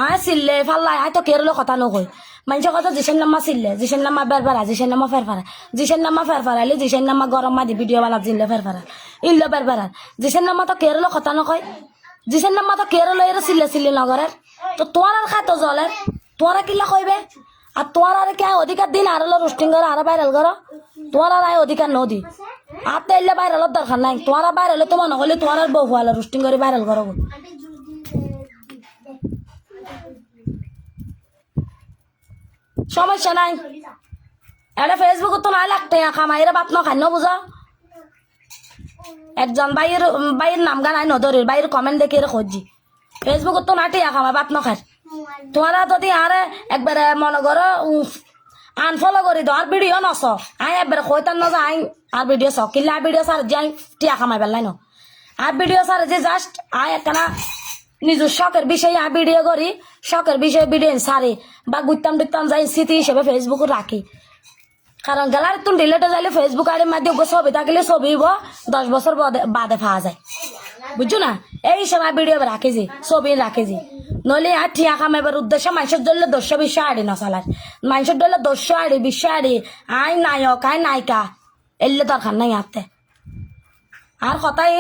আয় চিল্লে ফাল্লাই আয় তো কেরলে কথা নকই মানুষের কথা জিসের নাম্মা চিল্লে জিসের নাম্মা বেরফারা জিসের নাম্মা ফেরফারা জিসের নাম্মা ফেরফারাইলে জিসের নাম্মা গরম মাদি ভিডিও বানা জিনলে ফেরফারা ইনলে বেরফারা জিসের নাম্মা তো কেরলে কথা নকয় জিসের নাম্মা তো কেরলে এর চিল্লে নগরের তো তোমার আর খায় তো জলে তোরা কিল্লা কইবে আর তোমার আর কে অধিকার দিন আর রোস্টিং করো আর ভাইরাল করো তোমার আর আয় অধিকার নদী আর তো এলে ভাইরালের দরকার নাই তোমার ভাইরালে তোমার নহলে তোমার আর বউ ভালো রোস্টিং করে ভাইরাল করো সমস্যা নাই এটা ফেসবুক তো নাই লাগতে খামাইরে বাপ না খাই বুঝা একজন বাইয়ের নাম গান আই নদরের বাইরের কমেন্ট দেখে খুঁজছি ফেসবুকত তো না টিয়া খামা বাত নখার তোমারা যদি আরে একবারে মনে করো আনফলো করে দাও আর ভিডিও নস আই একবারে কইতাম না যে আই আর ভিডিও স কিনলে আর ভিডিও সার যাই টিয়া খামাই পেলাই ন আর ভিডিও সার যে জাস্ট আই একখানা নিজের শখের বিষয়ে আর ভিডিও করি শখের বিষয়ে ভিডিও সারি বা গুইতাম টুইতাম যাই স্মৃতি হিসেবে ফেসবুকে রাখি কারণ গেলার তুমি ডিলেটে যাইলে ফেসবুক আইডির মাধ্যমে ছবি থাকলে ছবি 10 বছর বাদে পাওয়া যায় বুঝছো না এই সময় ভিডিও রাখেছি ছবি রাখেছি নইলে আর ঠিয়া খামাইবার উদ্দেশ্যে মানুষের ধরলে 200-20 আড়ি নচালার মানুষের ধরলে 200 আড়ি 20 আড়ি আই নায়ক আই নায়িকা এলে দরকার নাই আতে আর কথাই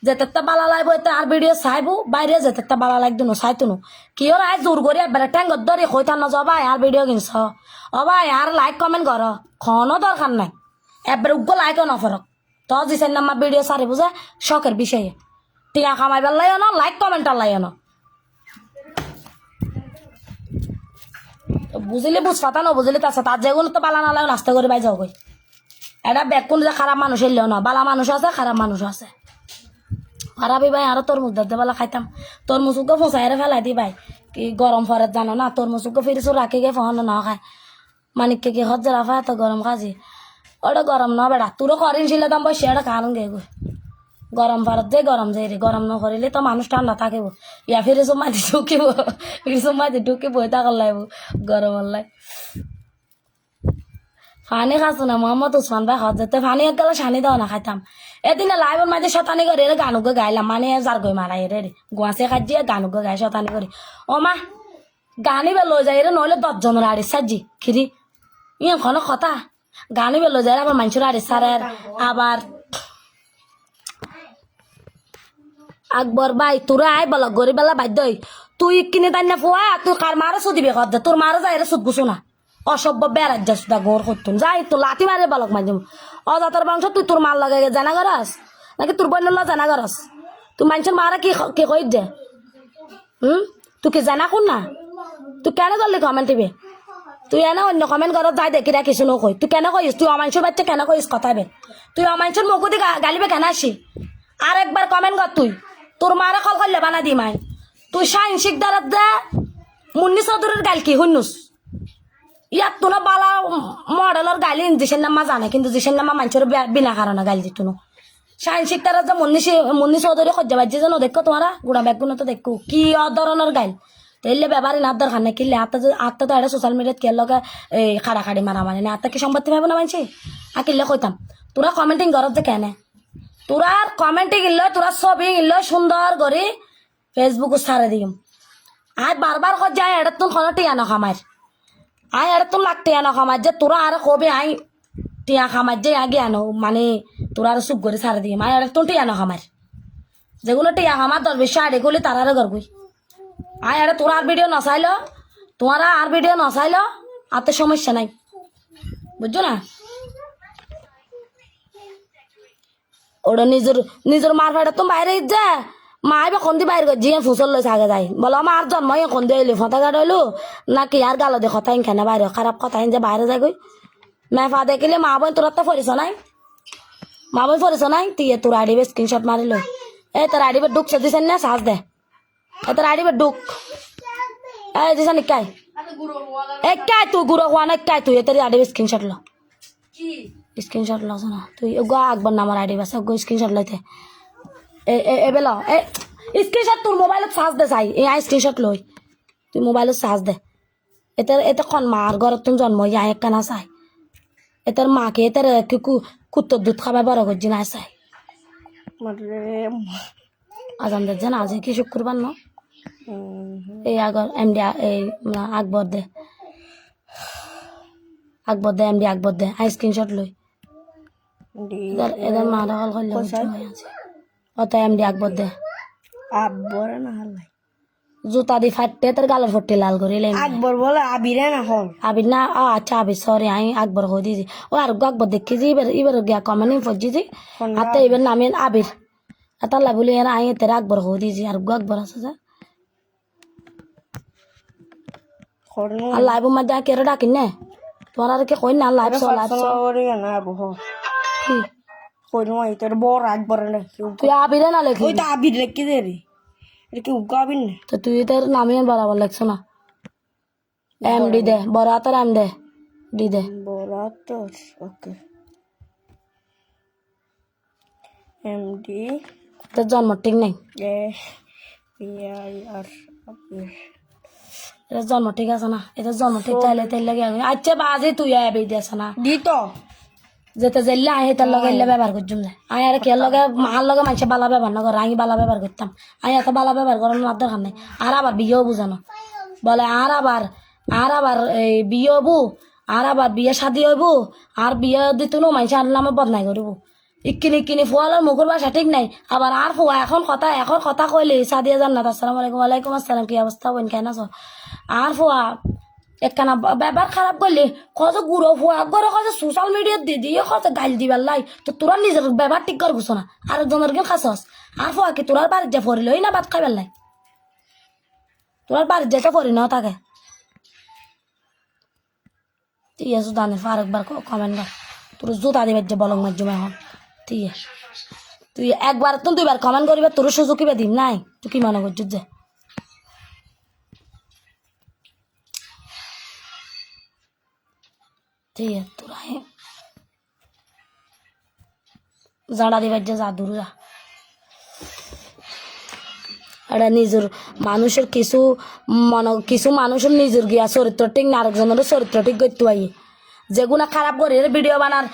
যেতে বালা লাগবো এতে আর ভিডিও চাইবো বাইরে যেতে বালা লাগতো না চাইতো না কি ওর আয় জোর করি একবারে ট্যাঙ্গর ধরে কইতাম না যাবা আর ভিডিও কিনছ ভাই আর লাইক কমেন্ট কর কোনো দরকার নাই একবারে উগ্র লাইকও নফরক তো দিছেন আমার ভিডিও সারি বুঝে শখের বিষয়ে টিয়া কামাইবার লাইও না লাইক কমেন্টার লাইও না বুঝলি বুঝপাতা না বুঝলি তার যেগুলো তো বালা না লাগে নাস্তা করে বাই যাও কই এটা বেকুন যে খারাপ মানুষ এলেও না বালা মানুষ আছে খারাপ মানুষ আছে খারাপই ভাই আরো তরমুজ ধরতে বেলা খাইতাম তরমুজকে ফোঁসাইরে ফেলাই দি ভাই কি গরম ফরের জানো না তরমুজকে ফিরিস রাখি গে ফোন না খায় মানিককে কি হজ জেরা ফায় তো গরম খাজি ওটা গরম না বেড়া তোরও করিন ছিল দাম বসে এটা কারণ গে গরম ফরত যে গরম যাই রে গরম না করিলে তো মানুষ ঠান্ডা থাকিব ইয়া ফিরে সময় ঢুকিব ফিরে সময় ঢুকিব এটা করলাইব গরম হল্লাই ফানি খাসো না মোহাম্মদ উসমান ভাই হজ যেতে ফানি এক গেলে সানি দাও না খাইতাম এদিনে লাইভের মাঝে শতানি করে রে গানুকে গাইলাম মানে যার গই মারাই রে গুয়াছে খাজিয়ে গানুকে গাই শতানি করে ও মা গানি বেলো যাই রে নইলে 10 জনের আড়ি সাজি খিরি ইয়ে কোনো কথা গানি বেলো যায় আবার মানুষের আড়ি সারের আবার আকবর ভাই তোরা আই বল গরিব বেলা বাধ্য তুই কিনে তাই না ফুয়া তুই কার মারে সুদিবি কর তোর মারে যাই রে সুদ গুছো না অসভ্য বেড়ার যা সুদা গোর করতুন যাই তো লাঠি মারে বলক মাঝে অজাতার বংশ তুই তোর মাল লাগে জানা গরস নাকি তোর বোন জানা গরস তুই মানুষের মারা কি কই দে তুই কি জানা কোন না তুই কেন করলি কমেন্ট টিভি তুই এনে অন্য কমেন্ট করত যাই দেখি রাখিস নকই তুই কেন কইস তুই অমানুষের বাচ্চা কেন কইস কথাবে তুই অমানুষের মুখুদি গালিবে কেন আসি আর একবার কমেন্ট কর তুই তোর মারা কল করলে বানা দি মাই তুই সাইন শিকদার দে মুন্নি চৌধুরীর গাল কি শুনুস ইয়াত তো না বালা মডেলের গালি জিসের নামা জানে কিন্তু জিসের নামা মানুষের বিনা কারণে গালি দিত না সাইন শিকদার যে মুন্নি চৌধুরী সজ্জা বাজ্যে যেন দেখো তোমারা গুড়া ব্যাগগুলো তো দেখো কি ধরনের গাইল তাইলে ব্যাপারে না দরকার নাই কিনলে আত্মা তো এটা সোশ্যাল মিডিয়াত কে লগে এই খাড়াখাড়ি মারা মানে না আত্মা কি সম্পত্তি পাবো না মানছি আর কিনলে কইতাম তোরা কমেন্টিং করত যে কেনে তোরা কমেন্টিং ইল্লো তোরা ছবি ইল্লো সুন্দর করে ফেসবুক ছাড়ে দিম আর বারবার কর যায় এটা তুমি কোনো টিয়া না খামার আই এটা তুমি লাগ টিয়া না খামার যে তোরা আর কবি আই টিয়া খামার যে আগে আনো মানে তোরা আর চুপ করে ছাড়ে দিম আই এটা তুমি টিয়া না খামার যেগুলো টিয়া খামার 10-20 আড়ে গলি তারারে গড়গুই আয় আরে তোরা আর ভিডিও নচাইলো তোমারা আর ভিডিও নচাইলো আর তো সমস্যা নাই বুঝছো না ওটা নিজের মার ফাটা তো বাইরে যা মাই বা কোন দি বাইরে জিয়ে ফুসল লইছে আগে যাই বলো আমার আর জন্ম কোন দিয়ে এলি ফটা গাড় হইলো নাকি আর গালো দে কথা খানে বাইরে খারাপ কথা যে বাইরে যাই গই মে ফা দেখিলে মা বোন তোরা তো ফরিস নাই মা বোন ফরিস নাই তুই তোর আইডি স্ক্রিনশট মারি লই এই তোর আইডি ঢুকছে দিছেন না সাজ দে তোর আইডি ঢুক এই দিছেন কাই একাই তুই গুঁড়ো হওয়া না একাই তুই তোর আইডি স্ক্রিনশট লো স্ক্রিনশট লো না তুই গো আকবর নামার আইডি বাস গো স্ক্রিনশট লইতে এবেল স্ক্রিনশট তোর মোবাইলত চার্জ দে চাই এই স্ক্রিনশট লই তুই মোবাইলত চার্জ দে এতে কন মার ঘরত তুমি জন্ম ইয়া একখানা চাই এটার মাকে এটার কুত্তর দুধ খাবার বড় করছি না চাই আজান দে জানা আজ কি শুক্রবার ন এই আগর এমডি এই আকবর দে এমডি আকবর দে আই স্ক্রিনশট লই এদের মা দখল করলে অত এমডি আকবর দে আকবর না হালাই জুতা দি ফাটতে তোর গালের ফট্টি লাল করে আকবর বলে আবিরে না হল আবির না আচ্ছা আবির সরি আমি আকবর হয়ে দিয়েছি ও আর আকবর দেখি যে এবার গিয়া কমেন্ট ফজি হাতে এবার নামে আবির তাহলে বলি এর আই তেরা আকবর হয়ে দিয়েছি আর আকবর আছে যা আর লাইভ মধ্যে কেরে ডাকিন না তোমার আর কে কই না লাইভ সো না বহ কি কই নয় তোর বড় আগ বড় না কেউ তুই আবিরে না লেখি ওই তো আবির রেখে দে রে এটা কেউ গাবিন না তো তুই তোর নামে বরাবর লেখছো না এম ডি দে বড় হাতের এম দে ডি দে বড় তো ওকে এমডি তোর জন্ম ঠিক নেই এ পিআইআর এটা জন্ম ঠিক আছে না এটা জন্ম ঠিক চাইলে তেল লাগে আচ্ছা বাজে তুই আবি দিয়েছ না দি তো যেতে যাইলে আই তার লগে এলে ব্যবহার করছুম যে আই আর কে লগে মার লগে মানুষে বালা ব্যবহার না করে আমি বালা ব্যবহার করতাম আমি এত বালা ব্যবহার করার না দরকার নেই আর আবার বিয়েও বুঝানো বলে আর আবার এই বিয়ে হবো আর আবার বিয়ে শাদি হইব আর বিয়ে দিত না মানুষ আর নামে বদনাই করব ইকিনি ফুয়ালার মুখের বাসা ঠিক নাই আবার আর ফুয়া এখন কথা কইলে সাদিয়া জান্নাত আসসালামু আলাইকুম ওয়ালাইকুম আসসালাম কি অবস্থা বোন কেন আছো আর ফুয়া একখানা ব্যবহার খারাপ করলে কত গুঁড়ো ফুয়া করে কত সোশ্যাল মিডিয়া দিয়ে কত গাল দিবার লাই তো তোরা নিজের ব্যবহার ঠিক করবো না আরেকজনের গেম খাসস আর ফুয়া কি তোরার বাড়ির যা ফরিলই না ভাত খাইবার লাই তোরার বাড়ির যেটা ফরি না তাকে ঠিক আছে জানিস আরেকবার কমেন্ট কর তোর জুতা দিবার যে বলং মার জমা এখন ঠিক আছে তুই একবার তো দুইবার কমেন্ট করিবার তোর সুযোগ কিবা দিম নাই তুই কি মনে করছিস যে ঠিক আছে তোরা জাড়া দিবার যে যা দূর যা এটা নিজের মানুষের কিছু মানুষের নিজের গিয়া চরিত্র ঠিক না আরেকজনের চরিত্র ঠিক করতে পাই যেগুলো খারাপ করে ভিডিও বানার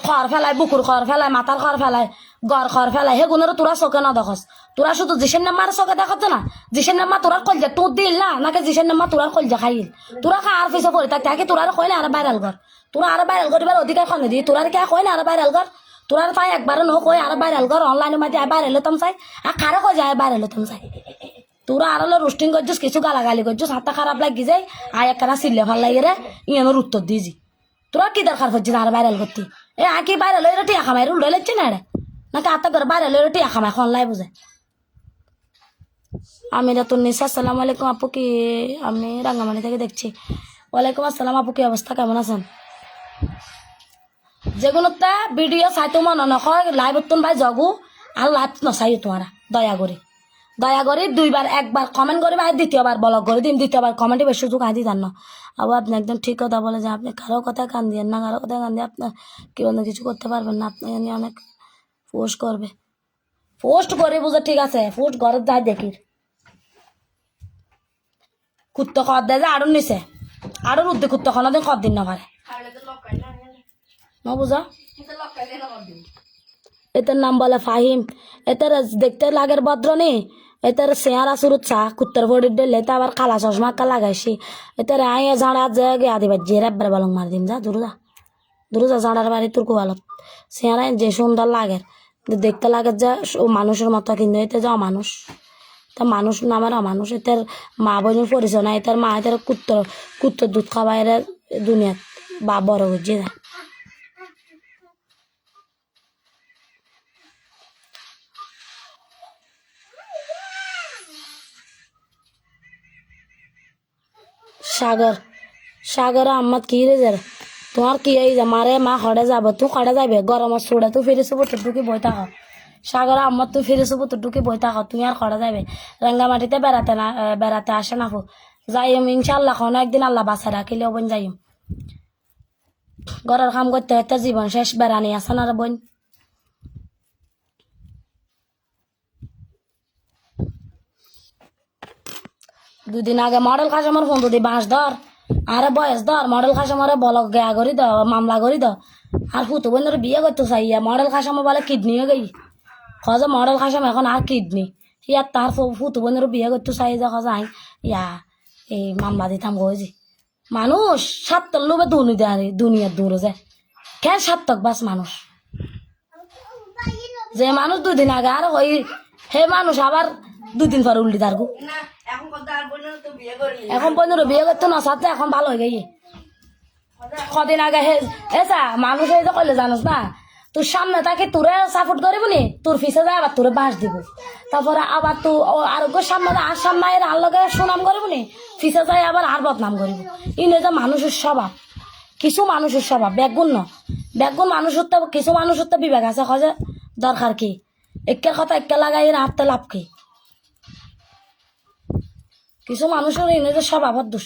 খড় ফেলায় বুকুর খড় ফেলায় মাথার খড় ফেলায় গড় খড় ফেলায় সেগুলোর তোরা চোখে না দেখস তোরা শুধু জিসের নাম্বার চোখে দেখাচ্ছ না জিসের নাম্বার তোরার কলজা তোর দিল না নাকি জিসের নাম্বার তোরার কলজা খাইল তোরা খাওয়ার পিছিয়ে পড়ে থাকতে তোরা কয় না আর ভাইরাল কর তোরা আর ভাইরাল করিবার অধিকার খনে দিই তোরা কে কয় না আর ভাইরাল কর তোরা তাই একবারও ন কই আর ভাইরাল কর অনলাইনের মাঝে ভাইরাল হতাম চাই আর কারো কয় যায় ভাইরাল হতাম চাই তোরা আর রোস্টিং করছিস কিছু গালাগালি করছিস হাতটা খারাপ লাগি যায় আর একখানা সিলে ভাল লাগে রে ইয়ানোর উত্তর দিয়েছি তোরা কি দরকার করছিস আর ভাইরাল করতে এ আঁকি ভাইরাল হয়ে টিয়া খামাই উল্টো লাগছে না রে নাকি আত্মা করে ভাইরাল হয়ে টিয়া খামাই লাই বুঝে আমি রাতুন্নিসা আসসালামু আলাইকুম আপু কি আমি রাঙ্গামাটি থেকে দেখছি ওয়ালাইকুম আসসালাম আপু কি অবস্থা কেমন আছেন যেগুলোতে ভিডিও চাইতো মনে নকয় লাইভ উত্তন ভাই জগু আর লাইভ নচাই তোমারা দয়া করে দুইবার একবার কমেন্ট করবে আর দ্বিতীয়বার ব্লগ করে দিন দ্বিতীয়বার কমেন্টে বেশি সুযোগ আদি জান না আবার আপনি একদম ঠিক কথা বলে যে আপনি কারো কথায় কান দিয়েন না কারো কথায় কান দিয়ে আপনার কি বলতে কিছু করতে পারবেন না আপনি জানি অনেক পোস্ট করে বুঝে ঠিক আছে পোস্ট ঘরে যাই দেখি কুত্তো খর দেয় যে আরো নিছে আরো রুদ্দে কুত্তো খানা দিন খর দিন না পারে না বুঝা এটার নাম বলে ফাহিম এটার দেখতে লাগের ভদ্র নি এটার চেহারা শুরু চা কুত্তর ফড়ির ডেলে এটা আবার কালা চশমা কা লাগাইছি এটার আইয়ে ঝাড়া যে গে আদি বাদ যে রাব্বার বলং মার দিন যা দূর যা ঝাড়ার বাড়ি তোর কোয়ালত চেহারা যে সুন্দর লাগে দেখতে লাগে যে মানুষের মতো কিন্তু এতে যে অমানুষ তা মানুষ নামের অমানুষ এটার মা বোনের পরিচয় না এটার মা এটার কুত্তর দুধ খাওয়াই দুনিয়াত বা বড় হচ্ছে যায় সাগর আহমদ কি রে যার তোমার কি এই মারে মা খড়ে যাব তুই খড়ে যাবে গরমের চুড়ে তুই ফিরে শুভ তোর ঢুকে বই থাক সাগর আহমদ তুই ফিরে শুভ তোর ঢুকে বই থাক তুই আর খড়ে যাবে রাঙ্গামাটিতে বেড়াতে আসে না ফু যাইম ইনশাল্লাহ কোনো একদিন আল্লাহ বাসা রাখিলেও বোন যাইম ঘরের কাম করতে করতে জীবন শেষ বেড়ানি আসে না রে বোন দুদিন আগে মডেল কাস্টমার ফোন দি বাঁশ ধর আরে বয়স ধর মডেল কাস্টমারে বলক গেয়া করি দ মামলা করি দ আর ফুতু বোনের বিয়ে করতে চাইয়া মডেল কাস্টমার বলে কিডনি হয়ে গই খজ মডেল কাস্টমার এখন আর কিডনি ইয়ার তার ফুতু বোনের বিয়ে করতে চাই যে খজ আই ইয়া এই মামলা দিতাম গজি মানুষ সাত্তর লোভে দুনিয়ার দূরে যায় কেন সাত্তক বাস মানুষ যে মানুষ দুদিন আগে আর ওই হে মানুষ আবার দুদিন পর উল্টি তার এখন পর্যন্ত বিয়ে করতে না সাথে এখন ভালো হয়ে গেছে কদিন আগে এসা মানুষ এই যে কইলে জানোস না তোর সামনে তাকে তোরে সাপোর্ট করিব নি তোর পিছে যায় আবার তোরে বাঁশ দিব তারপরে আবার তুই আরোগ্য সামনে আর সামনে আর লগে সুনাম করিব নি পিছে যায় আবার আর বদনাম করিব ইনে যে মানুষের স্বভাব কিছু মানুষের স্বভাব বেগুন দেখুন মানুষের তো কিছু মানুষের তো বিবেক আছে খোঁজে দরকার কি একের কথা একে লাগাই হাতে লাভ কি কিছু মানুষের এনেছে সব আবার দোষ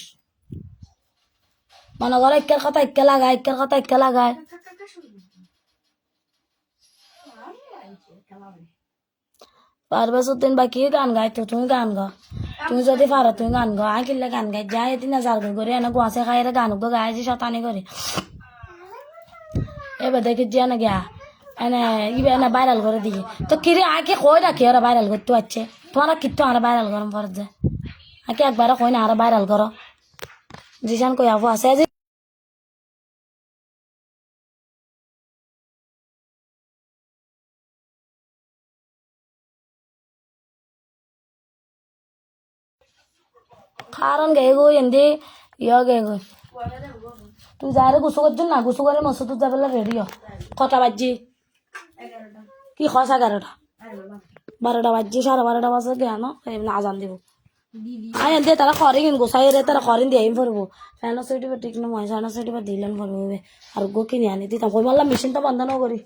মনে করে একের কথা একে লাগায় একের কথা একে লাগায় পারবেসুদ্দিন বা কি গান গাই তো তুমি গান গা তুমি যদি পারো তুমি গান গা আই কিনলে গান গাই যাই এদিন যার করে এনে গোয়াছে খাই গান গো গাই যে শতানি করে এবার দেখি যে না গিয়া এনে ইবে এনে ভাইরাল করে দিই তো কিরে আগে কই রাখি ওরা ভাইরাল করতে আছে তোমরা কিন্তু আর ভাইরাল গরম পড়ে যে আগে একবার কই না আর ভাইরাল করো জিসান কই আবু আছে যে কারণ গে গো এন্দি ইয়া গে গো তুই যারে গুছু করছিস না গুছু করে মসু তুই যাবে রেডি হ কটা বাজছি কি খস 11টা 12টা বাজছি 12:30 বাজে জ্ঞান আজান দিব আই এনতে তারা খরিন গোসাই রে তারা খরিন দিয়ে পড়বো ফ্যানো সাইডে ঠিক না মই সাইডে সাইডে দিলেন পড়বে আর গো কিনে আনি দিতাম কই বললাম মেশিনটা বন্ধ না করি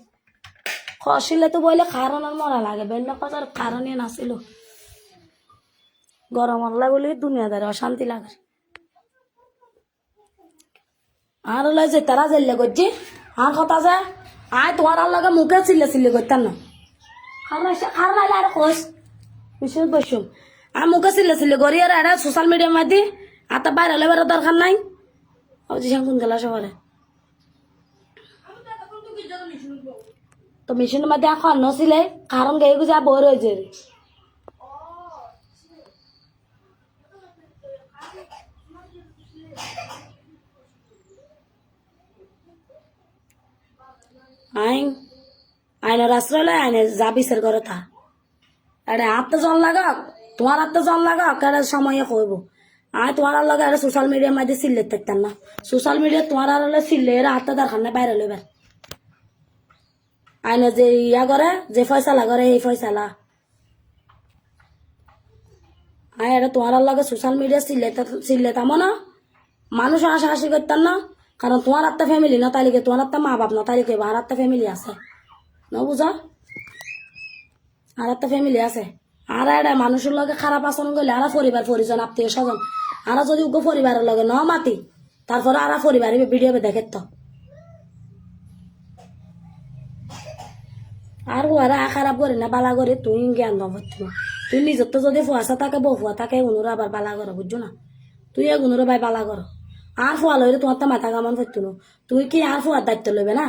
খসিলে তো বইলে কারণ আর মরা লাগে বেন্ন কথার কারণই নাছিল গরম আল্লাহ বলি দুনিয়াদারে অশান্তি লাগে আর লয় যে তারা জেলে করছি আর কথা যে আয় তোমার আর লগে মুখে চিল্লে চিল্লে করতাম না আর নাইলে আর খোঁজ বিশেষ বসুম আর মুখে চিল্লে চিল্লে করি আর এটা সোশ্যাল মিডিয়ার মধ্যে আর তা বাইরে হলে বেরো দরকার নাই জিসান কোন গেলা সবারে তো মেশিনের মধ্যে এখন নছিলে কারণ গাই গুজা বই রয়েছে আইন আইনের আশ্রয় লয় আইনের যা বিচার করে তা এটা হাতে জন লাগাক তোমার হাতে জন লাগাক এটা সময়ে কইব আয় তোমার আর লগে এটা সোশ্যাল মিডিয়ার মধ্যে চিল্লে থাকতাম না সোশ্যাল মিডিয়া তোমার আর হলে চিল্লে এরা হাতে দরকার না বাইরে লইবার আইনে যে ইয়া করে যে ফয়সালা করে এই ফয়সালা আয় এটা তোমার আর লগে সোশ্যাল মিডিয়া চিল্লেতাম না মানুষ হাসাহাসি করতাম না কারণ তোমার একটা ফ্যামিলি না তাইলে তোমার একটা মা বাপ না তাইলে আর একটা ফ্যামিলি আছে না বুঝা আর একটা ফ্যামিলি আছে আর এটা মানুষের লগে খারাপ আচরণ করলে আর পরিবার পরিজন আত্মীয় স্বজন আর যদি উগ্র পরিবারের লগে ন মাতি তারপরে আর পরিবার ভিডিও দেখে তো আর ওরা খারাপ করে না বালা করে তুই জ্ঞান দম হচ্ছে না তুই নিজের তো যদি ফুয়াশা থাকে বউ ফুয়া থাকে উনুরা আবার বালা করো বুঝছো না তুই এগুনোর ভাই বালা করো আর ফুয়া লইলে তোমার তো মাথা কামান করতো না তুই কি আর ফুয়ার দায়িত্ব লইবে না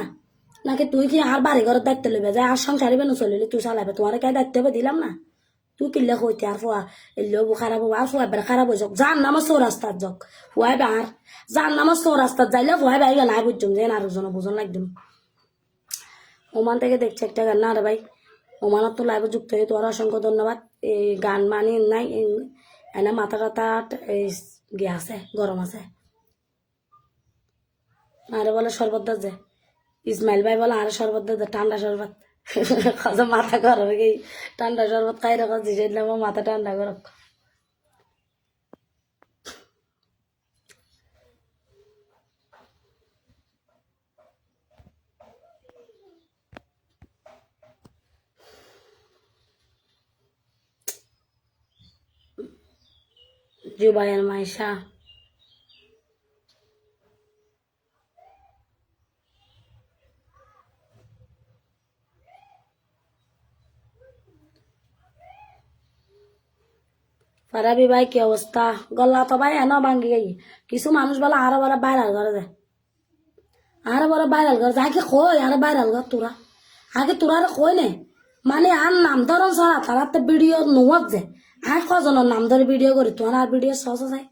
নাকি তুই কি আর বাড়ি ঘরের দায়িত্ব লইবে যে আর সংসারে বেন চলিলে তুই চালাবে তোমার কে দায়িত্ব দিলাম না তুই কিনলে হইতে আর ফুয়া এলেও খারাপ হবো আর ফুয়া বেড়ে খারাপ হয়ে যাক যার নামা চৌরাস্তার যাক ফুয়াই আর যার নামা চৌরাস্তার যাইলে ফুয়াই বাই গেল বুঝছুম যে আরেকজন বুঝন লাগতো ওমান থেকে দেখছে একটা গান না রে ভাই ওমানত তো লাইভে যুক্ত হয়ে তোমার অসংখ্য ধন্যবাদ এই গান মানি নাই এনে মাথা টাথা গিয়ে আছে গরম আছে আরে বলে শরবত দে ইসমাইল ভাই বলে আরে শরবত দে ঠান্ডা শরবত খাজা মাথা গরম গিয়ে ঠান্ডা শরবত খাই রাখো জিসে মাথা ঠান্ডা করো জুবাইয়ের মাইশা ফারাবি ভাই কি অবস্থা গলা তো ভাই এনে ভাঙ্গি গেই কিছু মানুষ বলে আরো বড় ভাইরাল করে দেয় আরো বড় ভাইরাল করে আগে কই আরো ভাইরাল কর তোরা আগে তোরা আর কই নে মানে আর নাম ধরন ছাড়া তারা তো ভিডিও নোয়াত যে আর কজনের নাম ধরে ভিডিও করি তোমার আর ভিডিও সহজ যায়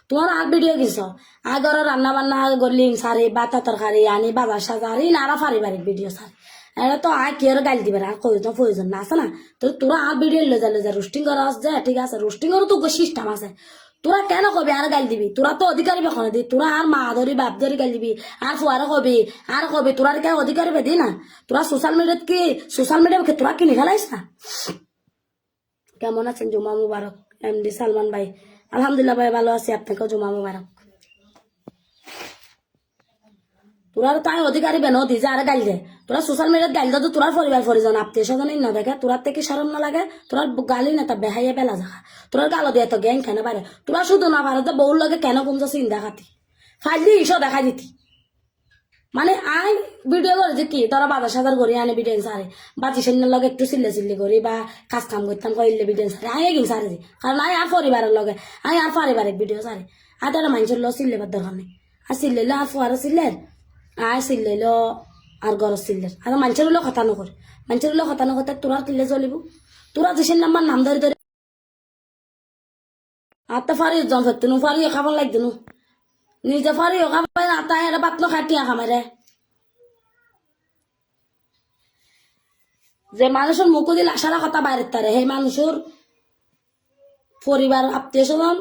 তোমার আর ভিডিও কিস আগর রান্না বান্না করলি সারি বাতা তরকারি আনি বাজার সাজারি নারা পারিবারিক ভিডিও সারি এটা তো আর কি আর গালি দিবে আর কই তো প্রয়োজন না আছে না তো তোরা আর ভিডিও লেজা রোস্টিং করা আছে ঠিক আছে রোস্টিং এরও তো সিস্টেম আছে তোরা কেন কবি আর গালি দিবি তোরা তো অধিকারী বেখন দি তোরা আর মা ধরি বাপ ধরি গালি দিবি আর ফুয়ারে কবি আর কবি তোরা কে অধিকারী বেদি না তোরা সোশ্যাল মিডিয়াত কি সোশ্যাল মিডিয়া তোরা কিনে খেলাইস না কেমন আছেন জুমা মুবারক এমডি সালমান ভাই আলহামদুলিল্লাহ ভাই ভালো আছি আপনাকেও জুমা মুবারক তোরার তাই অধিকারী বেন দি যে আরে গাইল দে তোরা সোশ্যাল মিডিয়াত গাইল দে তো তোরার পরিবার পরিজন আত্মীয় স্বজন না দেখে তোরার থেকে শরম না লাগে তোরার গালি না তা বেহাইয়া বেলা যাখা তোরার গালো দিয়ে তো গ্যাং কেন পারে তোরা শুধু না পারে তো বউর লগে কেন কমছে চিন্তা খাতি ফাইলি ইসো দেখা দিতি মানে আই ভিডিও করে যে কি তোরা বাজার সাজার করি আনে ভিডিও সারে বাজি সৈন্যের লগে একটু চিল্লি করি বা কাজ কাম করতাম কইলে ভিডিও সারে আই কিন্তু সারে দি কারণ আই আর পরিবারের লগে আই আর পারিবারিক ভিডিও সারে আর তারা মানুষের লোক চিল্লেবার দরকার নেই আর চিল্লাইলো আর ফুয়ারা চিল্লের আয় চিল্লাইলো আর গরজ চিল্লের আর মানুষের লোক কথা নকরে মানুষের লোক কথা নকরে তোরা কিল্লে চলিব তোরা যেসের নাম্বার নাম ধরে ধরে আর তো ফারি জন ফেরত নু ফারিও খাবার লাগতো নু নিজে ফারিও খাবার না তাই এটা বাত খাটিয়া খামারে যে মানুষের মুখ দিলে আসারা কথা বাইরে তারে সেই মানুষের পরিবার আত্মীয় স্বজন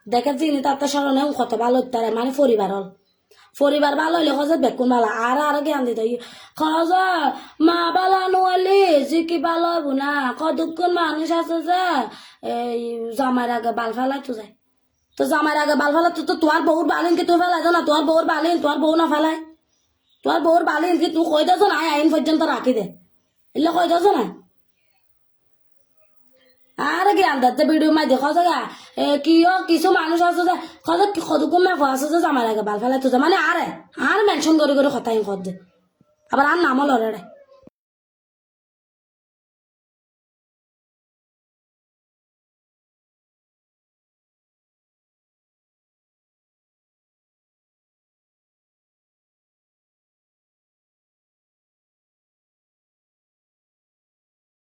দেখে চিনি তার তো স্মরণে কত ভালো তারে মানে পরিবার ভালো হইলে খোঁজে বেকুন ভালো আর জ্ঞান দিতে খোঁজ মা বালা নোয়ালি যে কি ভালো হবো না কতক্ষণ মানুষ আছে যে এই জামাইয়ের আগে বাল ফেলাই তো যায় তো জামাইয়ের আগে বাল ফেলাই তো তোর বউর বালিন কি তুই ফেলাই না তোর বউর বালিন তোর বউ না ফেলাই তোর বউর বালিন কি তুই কই দেছ না আইন পর্যন্ত রাখি দে এলে কই দেছ না আর জ্ঞান দিতে ভিডিও মাই দেখো গা কিও কিছু মানুষ আছে যে কতক্ষণ মেঘ আছে যে জামাইয়ের আগে বাল ফেলাই তো মানে আর মেনশন করে কথাই কর দে আবার আর নামও লড়ে